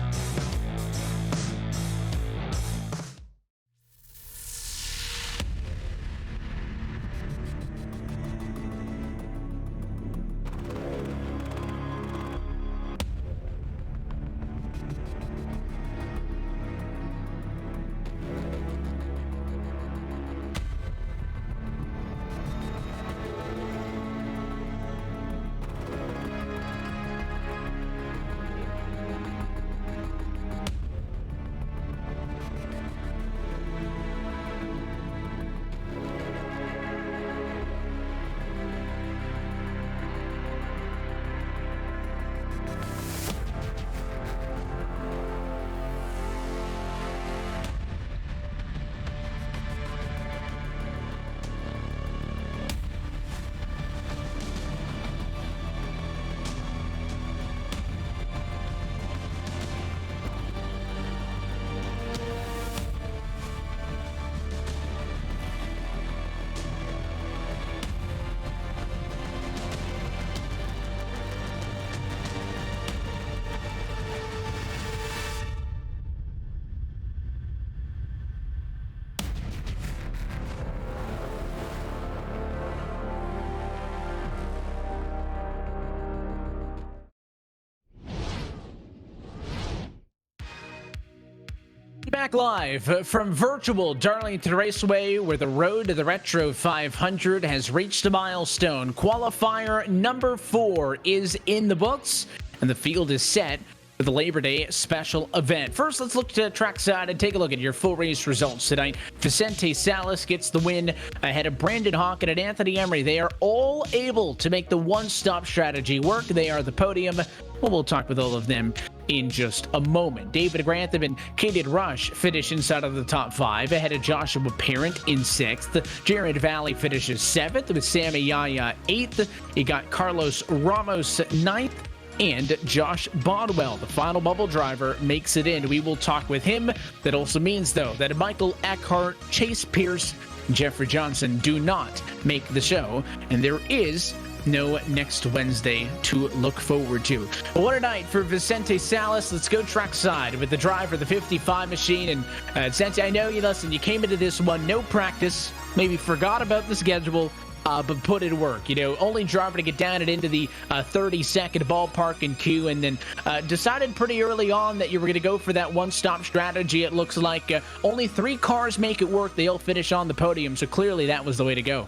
Back live from virtual Darlington Raceway, where the road to the Retro 500 has reached a milestone. Qualifier number 4 is in the books, and the field is set for the Labor Day special event. First, let's look to trackside and take a look at your full race results tonight. Vicente Salas gets the win ahead of Brandon Hawken and Anthony Emery. They are all able to make the one-stop strategy work. They are the podium. Well, we'll talk with all of them in just a moment. David Grantham and Caden Rush finish inside of the top 5 ahead of Joshua Parent in 6th. Jared Valley finishes 7th with Sammy Yaya 8th. You got Carlos Ramos 9th. And Josh Bodwell, the final bubble driver, makes it in. We will talk with him. That also means, though, that Michael Eckhart, Chase Pierce, and Jeffrey Johnson do not make the show. And there is no next Wednesday to look forward to. What a night for Vicente Salas. Let's go trackside with the driver, the 55 machine. And Vicente, I know you came into this one, no practice, maybe forgot about the schedule, but put in work. Only driver to get down and into the 30-second ballpark and queue, and then decided pretty early on that you were going to go for that one-stop strategy. It looks like only 3 cars make it work. They all finish on the podium, so clearly that was the way to go.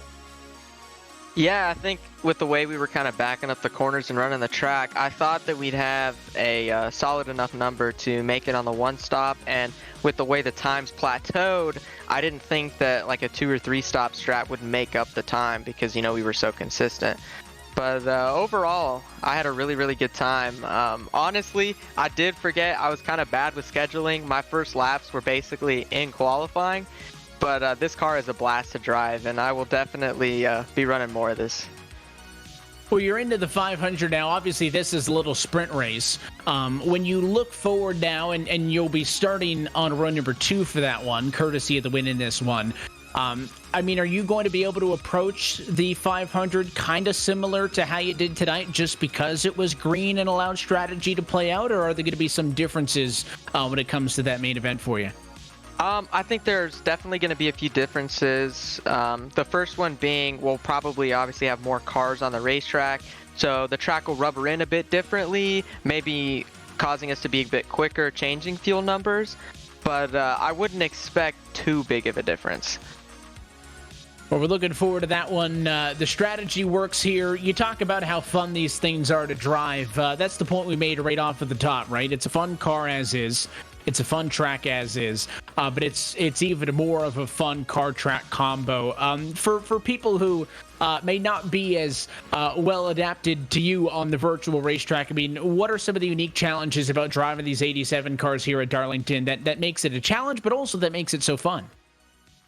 Yeah, I think with the way we were kind of backing up the corners and running the track, I thought that we'd have a solid enough number to make it on the one stop. And with the way the times plateaued, I didn't think that like a 2 or 3 stop strat would make up the time because, we were so consistent. But overall, I had a really, really good time. Honestly, I did forget I was kind of bad with scheduling. My first laps were basically in qualifying. But this car is a blast to drive, and I will definitely be running more of this. Well, you're into the 500 now. Obviously, this is a little sprint race. When you look forward now, and you'll be starting on row number 2 for that one, courtesy of the win in this one. Are you going to be able to approach the 500 kind of similar to how you did tonight just because it was green and allowed strategy to play out, or are there going to be some differences when it comes to that main event for you? I think there's definitely going to be a few differences. The first one being we'll probably obviously have more cars on the racetrack, so the track will rubber in a bit differently, maybe causing us to be a bit quicker, changing fuel numbers, but I wouldn't expect too big of a difference. Well, we're looking forward to that one. The strategy works here. You talk about how fun these things are to drive. That's the point we made right off at the top, right? It's a fun car as is. It's a fun track as is, but it's even more of a fun car track combo. For people who may not be as well adapted to you on the virtual racetrack, what are some of the unique challenges about driving these 87 cars here at Darlington that makes it a challenge, but also that makes it so fun?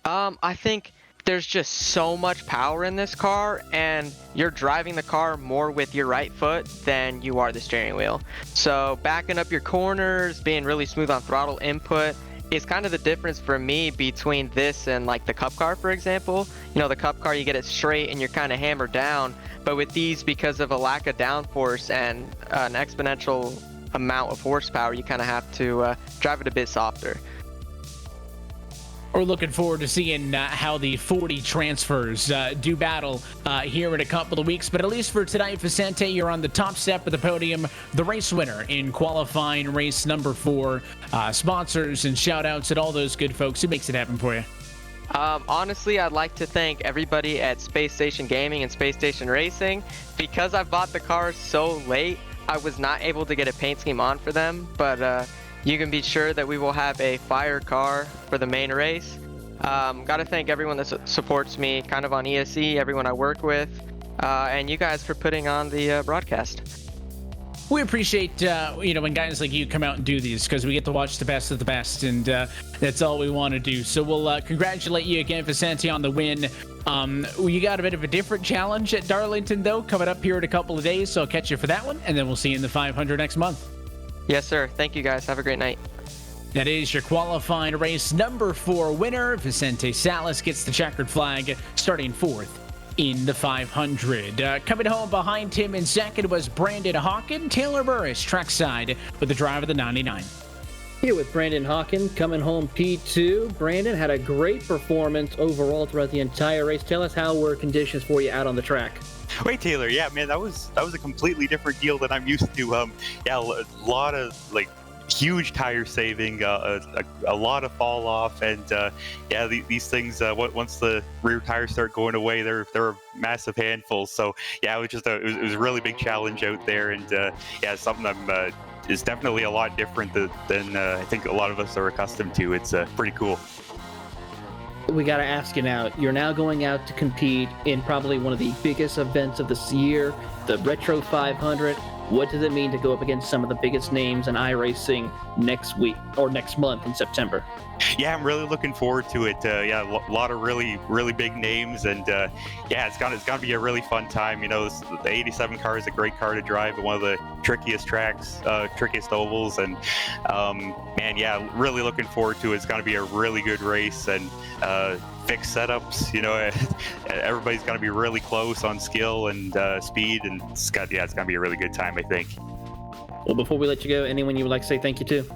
I think there's just so much power in this car, and you're driving the car more with your right foot than you are the steering wheel. So backing up your corners, being really smooth on throttle input is kind of the difference for me between this and like the Cup car, for example. The Cup car, you get it straight and you're kind of hammered down, but with these, because of a lack of downforce and an exponential amount of horsepower, you kind of have to drive it a bit softer. We're looking forward to seeing how the 40 transfers do battle here in a couple of weeks. But at least for tonight, Vicente, you're on the top step of the podium, the race winner in qualifying race number 4. Sponsors and shout-outs and all those good folks. Who makes it happen for you? Honestly, I'd like to thank everybody at Space Station Gaming and Space Station Racing. Because I bought the cars so late, I was not able to get a paint scheme on for them. But you can be sure that we will have a fire car for the main race. Got to thank everyone that supports me kind of on ESE, everyone I work with, and you guys for putting on the broadcast. We appreciate, when guys like you come out and do these because we get to watch the best of the best, and that's all we want to do. So we'll congratulate you again, Vicente, on the win. You got a bit of a different challenge at Darlington, though, coming up here in a couple of days, so I'll catch you for that one, and then we'll see you in the 500 next month. Yes, sir. Thank you, guys. Have a great night. That is your qualifying race number 4 winner. Vicente Salas gets the checkered flag, starting 4th in the 500. Coming home behind him in second was Brandon Hawken. Taylor Burris trackside with the drive of the 99. Here with Brandon Hawken coming home P2. Brandon had a great performance overall throughout the entire race. Tell us how were conditions for you out on the track. Wait, Taylor, yeah, man, that was a completely different deal than I'm used to. A lot of huge tire saving, a lot of fall off, and these things once the rear tires start going away, they're a massive handful. So yeah, it was just it was a really big challenge out there, and something I'm is definitely a lot different than I think a lot of us are accustomed to. It's pretty cool. We got to ask you now. You're now going out to compete in probably one of the biggest events of this year, the Retro 500. What does it mean to go up against some of the biggest names in iRacing next week or next month in September? Yeah, I'm really looking forward to it. Yeah, a lot of really big names, and yeah, it's gonna be a really fun time. You know, the 87 car is a great car to drive at one of the trickiest tracks, trickiest ovals, and man, yeah, really looking forward to it. It's gonna be a really good race, and fixed setups. You know, everybody's gonna be really close on skill and speed, and it's gonna be a really good time, I think. Well, before we let you go, anyone you would like to say thank you to?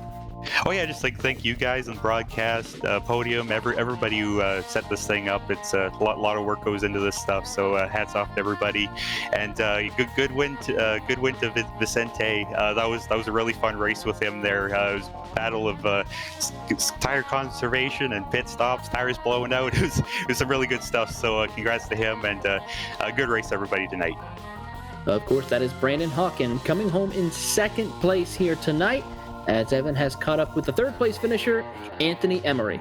Oh yeah, just like thank you guys on broadcast, Podium, everybody who set this thing up. It's a lot of work goes into this stuff. So hats off to everybody, and good win to Vicente. That was a really fun race with him there. It was a battle of tire conservation and pit stops, tires blowing out. It was some really good stuff. So congrats to him, and a good race everybody tonight. Of course, that is Brandon Hawken coming home in second place here tonight, as Evan has caught up with the third place finisher, Anthony Emery.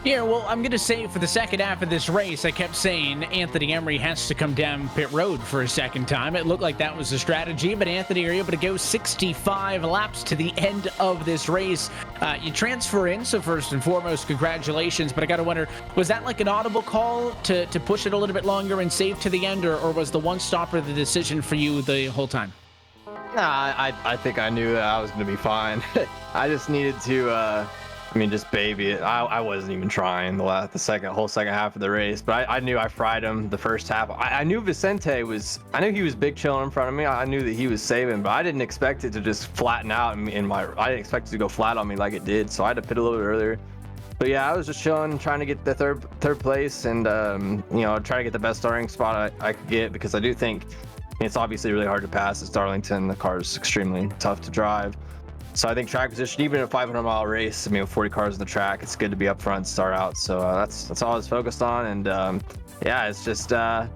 Yeah, well, I'm going to say for the second half of this race, I kept saying Anthony Emery has to come down pit road for a second time. It looked like that was the strategy, but Anthony, you're able to go 65 laps to the end of this race. You transfer in, so first and foremost, congratulations, but I got to wonder, was that like an audible call to push it a little bit longer and save to the end, or was the one-stopper the decision for you the whole time? Nah, I think I knew that I was going to be fine. I just needed to, just baby it. I wasn't even trying the whole second half of the race, but I knew I fried him the first half. I knew Vicente I knew he was big chilling in front of me. I knew that he was saving, but I didn't expect it to just flatten out I didn't expect it to go flat on me like it did, so I had to pit a little bit earlier. But yeah, I was just chilling, trying to get the third place, and try to get the best starting spot I could get, because I do think it's obviously really hard to pass at Darlington. The car is extremely tough to drive. So I think track position, even in a 500-mile race, with 40 cars on the track, it's good to be up front and start out. So that's all I was focused on. And yeah, it's just a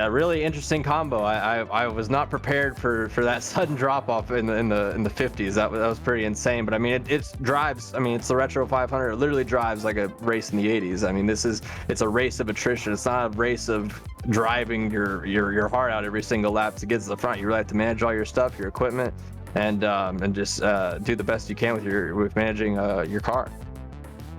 really interesting combo. I was not prepared for that sudden drop off in the 50s. That was pretty insane. But it drives. It's the Retro 500. It literally drives like a race in the 80s. It's a race of attrition. It's not a race of driving your heart out every single lap to get to the front. You really have to manage all your stuff, your equipment, and just do the best you can with managing your car.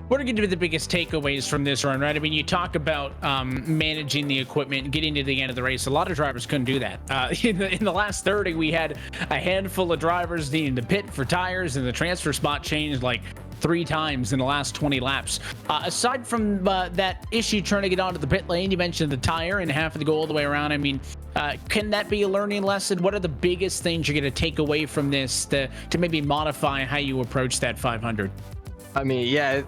What are going to be the biggest takeaways from this run, right? You talk about managing the equipment, getting to the end of the race. A lot of drivers couldn't do that. In the last 30, we had a handful of drivers needing to pit for tires, and the transfer spot changed like 3 times in the last 20 laps. Aside from that issue trying to get onto the pit lane, you mentioned the tire and having to go all the way around. Can that be a learning lesson? What are the biggest things you're going to take away from this to maybe modify how you approach that 500? Yeah,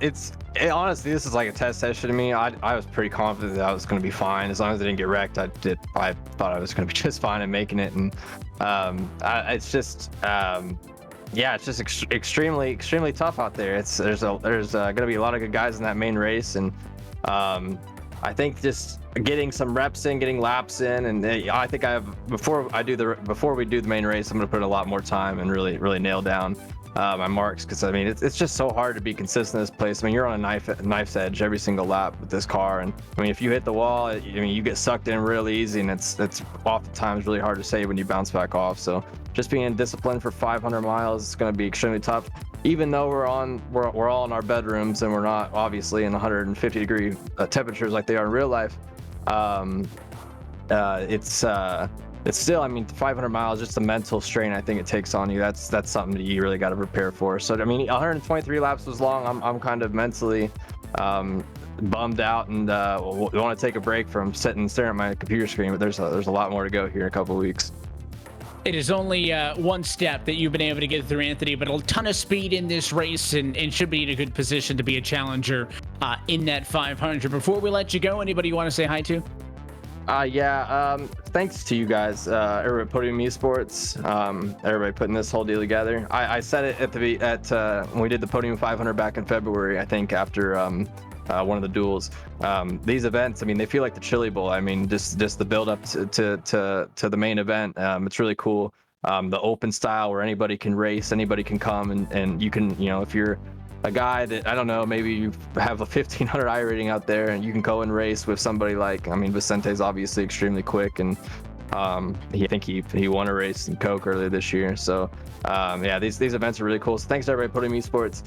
honestly, this is like a test session to me. I was pretty confident that I was going to be fine. As long as I didn't get wrecked, I thought I was going to be just fine and making it. And it's just extremely tough out there. There's going to be a lot of good guys in that main race, and I think just getting some reps in, getting laps in, and I think before we do the main race, I'm going to put a lot more time and really nail down my marks, because it's just so hard to be consistent in this place. You're on a knife's edge every single lap with this car, and if you hit the wall, you get sucked in really easy, and it's oftentimes really hard to save when you bounce back off. So just being disciplined for 500 miles is going to be extremely tough, even though we're all in our bedrooms and we're not obviously in 150 degree temperatures like they are in real life. It's still, 500 miles, just the mental strain I think it takes on you. That's something that you really got to prepare for. So 123 laps was long. I'm kind of mentally bummed out, and want to take a break from sitting and staring at my computer screen. But there's a lot more to go here in a couple of weeks. It is only one step that you've been able to get through, Anthony, but a ton of speed in this race, and should be in a good position to be a challenger in that 500. Before we let you go, anybody you want to say hi to? Thanks to you guys, everybody at Podium Esports, everybody putting this whole deal together. I said it when we did the Podium 500 back in February, I think after one of the duels. These events, they feel like the Chili Bowl. Just the build up to the main event. It's really cool. the open style where anybody can race, anybody can come, and you can, if you're a guy that, I don't know, maybe you have a 1500 rating out there and you can go and race with somebody like, Vicente's obviously extremely quick, and he won a race in Coke earlier this year. So these events are really cool. So thanks to everybody at Podium Esports.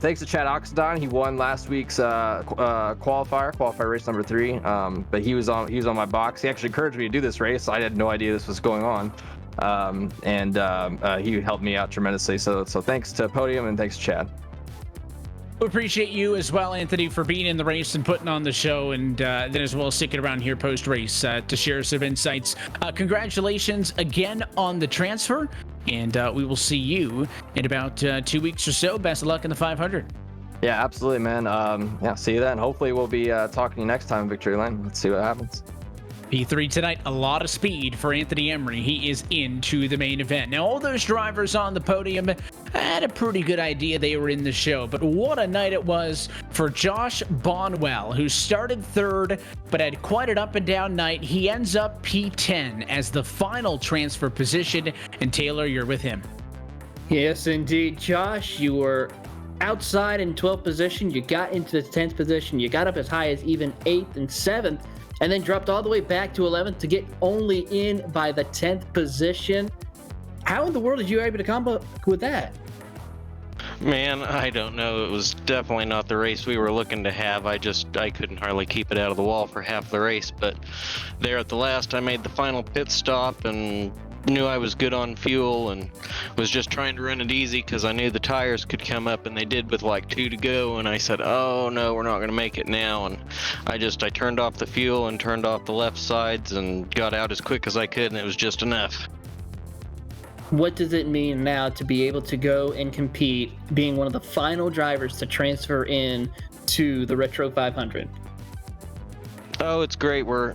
Thanks to Chad Oxendine. He won last week's qualifier race number 3. But he was on my box. He actually encouraged me to do this race. I had no idea this was going on. He helped me out tremendously. So thanks to Podium and thanks to Chad. We appreciate you as well, Anthony, for being in the race and putting on the show, and then as well sticking around here post-race to share some insights. Congratulations again on the transfer, and we will see you in about 2 weeks or so. Best of luck in the 500. Yeah, absolutely, man. See you then. Hopefully we'll be talking to you next time in Victory Lane. Let's see what happens. P3 tonight, a lot of speed for Anthony Emery. He is into the main event. Now, all those drivers on the podium had a pretty good idea they were in the show, but what a night it was for Josh Bonwell, who started 3rd, but had quite an up and down night. He ends up P10 as the final transfer position, and Taylor, you're with him. Yes, indeed. Josh, you were outside in 12th position. You got into the 10th position. You got up as high as even 8th and 7th. And then dropped all the way back to 11th to get only in by the 10th position. How in the world did you able to come up with that? Man, I don't know. It was definitely not the race we were looking to have. I couldn't hardly keep it out of the wall for half the race. But there at the last, I made the final pit stop and knew I was good on fuel and was just trying to run it easy because I knew the tires could come up, and they did with like 2 to go, and I said, oh no, we're not going to make it now. And I turned off the fuel and turned off the left sides and got out as quick as I could, and it was just enough. What does it mean now to be able to go and compete, being one of the final drivers to transfer in to the Retro 500? Oh, it's great. We're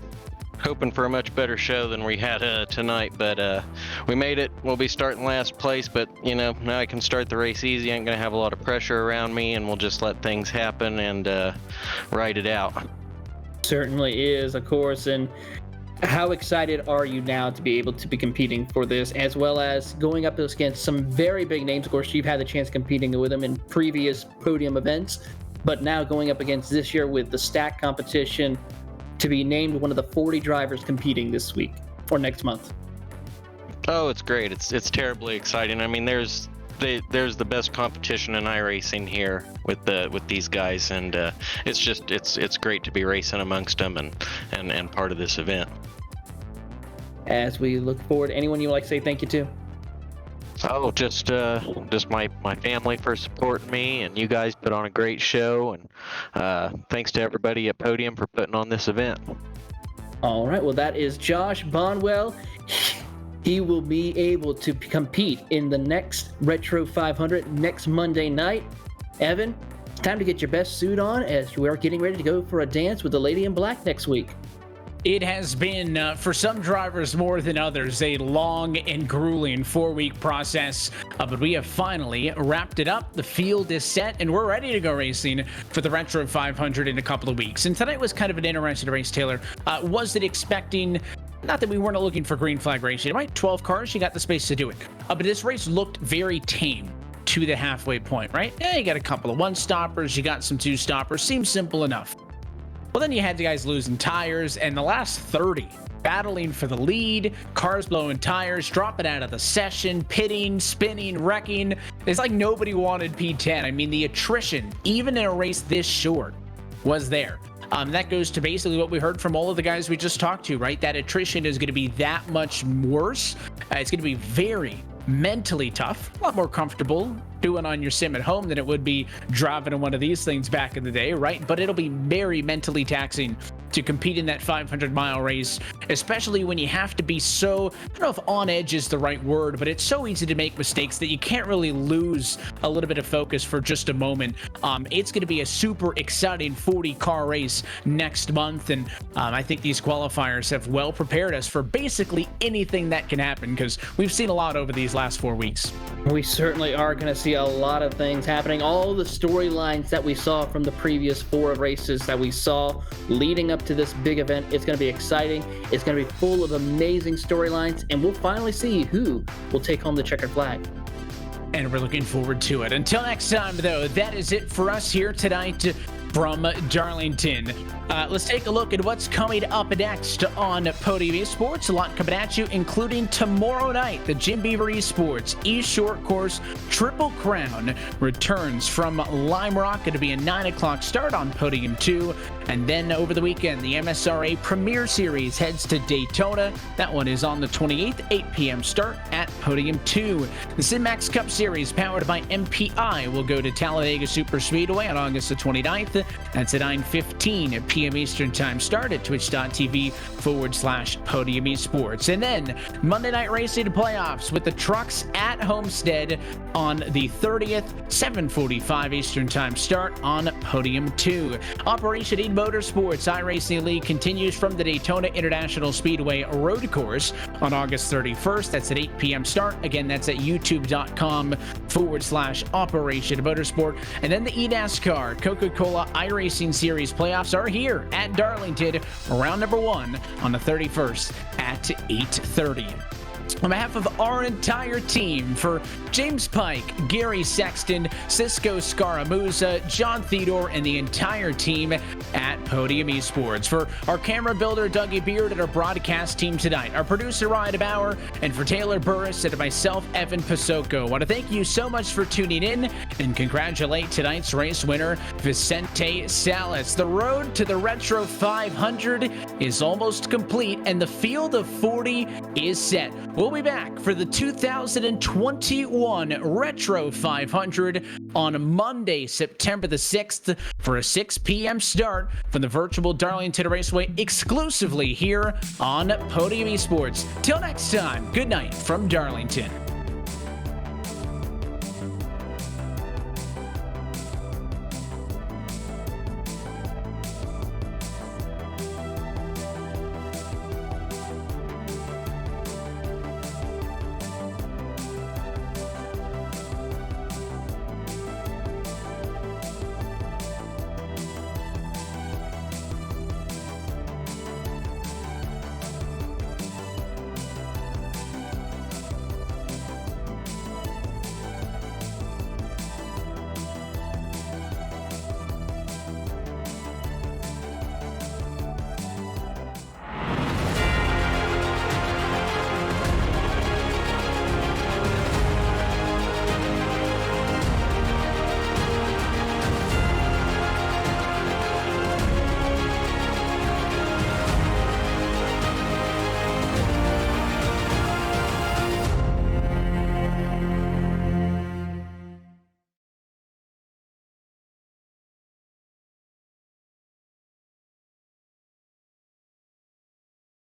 hoping for a much better show than we had tonight, but we made it. We'll be starting last place, but now I can start the race easy. I ain't gonna have a lot of pressure around me, and we'll just let things happen and ride it out. Certainly is, of course. And how excited are you now to be able to be competing for this, as well as going up against some very big names? Of course, you've had the chance competing with them in previous Podium events, but now going up against this year with the stack competition to be named one of the 40 drivers competing this week or next month. Oh, it's great. It's terribly exciting. I mean, there's the best competition in iRacing here with these guys, and it's great to be racing amongst them and part of this event. As we look forward, anyone you would like to say thank you to? Oh, just my family for supporting me, and you guys put on a great show, and thanks to everybody at Podium for putting on this event. All right, well, that is Josh Bonwell. He will be able to compete in the next Retro 500 next Monday night. Evan, it's time to get your best suit on as we are getting ready to go for a dance with the Lady in Black next week. It has been, for some drivers more than others, a long and grueling 4-week process, but we have finally wrapped it up. The field is set, and we're ready to go racing for the Retro 500 in a couple of weeks. And tonight was kind of an interesting race, Taylor. Was it expecting... Not that we weren't looking for green flag racing, right? 12 cars, you got the space to do it. But this race looked very tame to the halfway point, right? Yeah, you got a couple of 1-stoppers, you got some 2-stoppers. Seems simple enough. Well, then you had the guys losing tires, and the last 30 battling for the lead, cars blowing tires, dropping out of the session, pitting, spinning, wrecking. It's like nobody wanted P10. I mean, the attrition, even in a race this short, was there. That goes to basically what we heard from all of the guys we just talked to, right? That attrition is going to be that much worse. It's going to be very mentally tough, a lot more comfortable doing on your sim at home than it would be driving in one of these things back in the day, right? But it'll be very mentally taxing to compete in that 500-mile race, especially when you have to be so, I don't know if on edge is the right word, but it's so easy to make mistakes that you can't really lose a little bit of focus for just a moment. It's going to be a super exciting 40-car race next month, and I think these qualifiers have well prepared us for basically anything that can happen, because we've seen a lot over these last 4 weeks. We certainly are going to see see a lot of things happening. All the storylines that we saw from the previous 4 races that we saw leading up to this big event, it's going to be exciting. It's going to be full of amazing storylines, and we'll finally see who will take home the checkered flag. And we're looking forward to it. Until next time, though, that is it for us here tonight from Darlington. Let's take a look at what's coming up next on Podium Esports. A lot coming at you, including tomorrow night, the Jim Beaver Esports East Short Course Triple Crown returns from Lime Rock. It'll be a 9 o'clock start on Podium 2. And then over the weekend, the MSRA Premier Series heads to Daytona. That one is on the 28th, 8 p.m. start at Podium 2. The SimMax Cup Series, powered by MPI, will go to Talladega Superspeedway on August the 29th. That's at 9:15 p.m. Eastern Time start at twitch.tv/Podium Esports. And then Monday Night Racing playoffs with the trucks at Homestead on the 30th, 7:45 Eastern Time start on Podium 2. Operation Eden Motorsports iRacing League continues from the Daytona International Speedway Road Course on August 31st. That's at 8 p.m. start. Again, that's at youtube.com/Operation Motorsport. And then the eNASCAR Coca-Cola iRacing Series playoffs are here at Darlington, round number 1 on the 31st at 8:30. On behalf of our entire team, for James Pike, Gary Sexton, Cisco Scaramuza, John Theodore, and the entire team at Podium Esports, for our camera builder, Dougie Beard, and our broadcast team tonight, our producer, Ryan Bauer, and for Taylor Burris, and myself, Evan Pasoko, I want to thank you so much for tuning in and congratulate tonight's race winner, Vicente Salas. The road to the Retro 500 is almost complete, and the field of 40 is set. We'll be back for the 2021 Retro 500 on Monday, September the 6th for a 6 p.m. start from the virtual Darlington Raceway exclusively here on Podium Esports. Till next time, good night from Darlington.